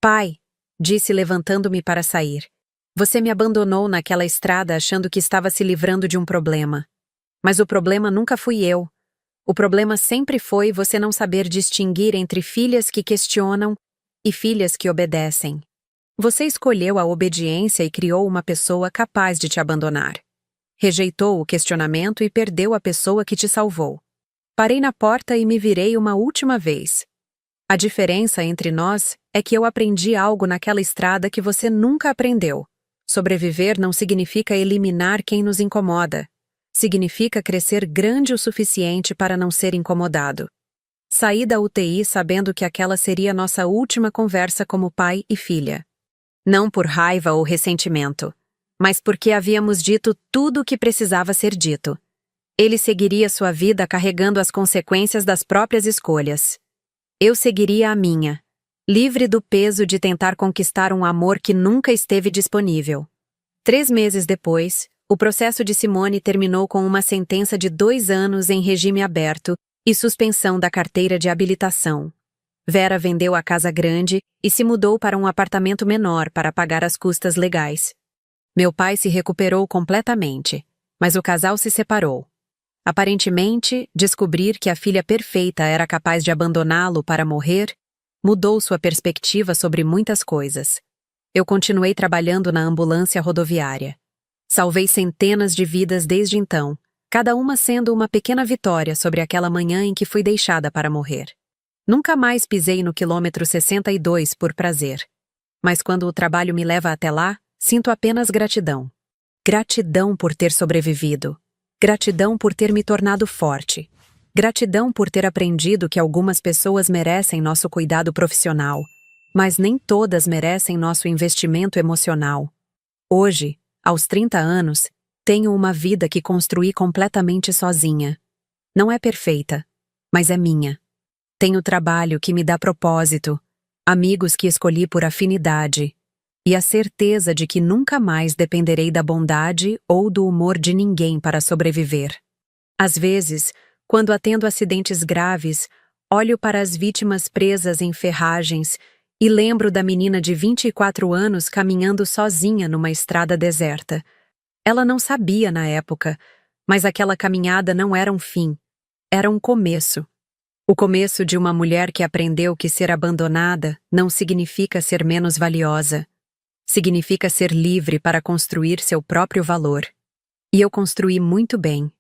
A: Pai, disse levantando-me para sair, você me abandonou naquela estrada achando que estava se livrando de um problema. Mas o problema nunca fui eu. O problema sempre foi você não saber distinguir entre filhas que questionam e filhas que obedecem. Você escolheu a obediência e criou uma pessoa capaz de te abandonar. Rejeitou o questionamento e perdeu a pessoa que te salvou. Parei na porta e me virei uma última vez. A diferença entre nós é que eu aprendi algo naquela estrada que você nunca aprendeu. Sobreviver não significa eliminar quem nos incomoda. Significa crescer grande o suficiente para não ser incomodado. Saí da UTI sabendo que aquela seria nossa última conversa como pai e filha. Não por raiva ou ressentimento, mas porque havíamos dito tudo o que precisava ser dito. Ele seguiria sua vida carregando as consequências das próprias escolhas. Eu seguiria a minha, livre do peso de tentar conquistar um amor que nunca esteve disponível. 3 meses depois, o processo de Simone terminou com uma sentença de 2 anos em regime aberto e suspensão da carteira de habilitação. Vera vendeu a casa grande e se mudou para um apartamento menor para pagar as custas legais. Meu pai se recuperou completamente, mas o casal se separou. Aparentemente, descobrir que a filha perfeita era capaz de abandoná-lo para morrer mudou sua perspectiva sobre muitas coisas. Eu continuei trabalhando na ambulância rodoviária. Salvei centenas de vidas desde então, cada uma sendo uma pequena vitória sobre aquela manhã em que fui deixada para morrer. Nunca mais pisei no quilômetro 62 por prazer. Mas quando o trabalho me leva até lá, sinto apenas gratidão. Gratidão por ter sobrevivido. Gratidão por ter me tornado forte. Gratidão por ter aprendido que algumas pessoas merecem nosso cuidado profissional, mas nem todas merecem nosso investimento emocional. Hoje, aos 30 anos, tenho uma vida que construí completamente sozinha. Não é perfeita, mas é minha. Tenho trabalho que me dá propósito, amigos que escolhi por afinidade, e a certeza de que nunca mais dependerei da bondade ou do humor de ninguém para sobreviver. Às vezes, quando atendo acidentes graves, olho para as vítimas presas em ferragens e lembro da menina de 24 anos caminhando sozinha numa estrada deserta. Ela não sabia na época, mas aquela caminhada não era um fim, era um começo. O começo de uma mulher que aprendeu que ser abandonada não significa ser menos valiosa. Significa ser livre para construir seu próprio valor. E eu construí muito bem.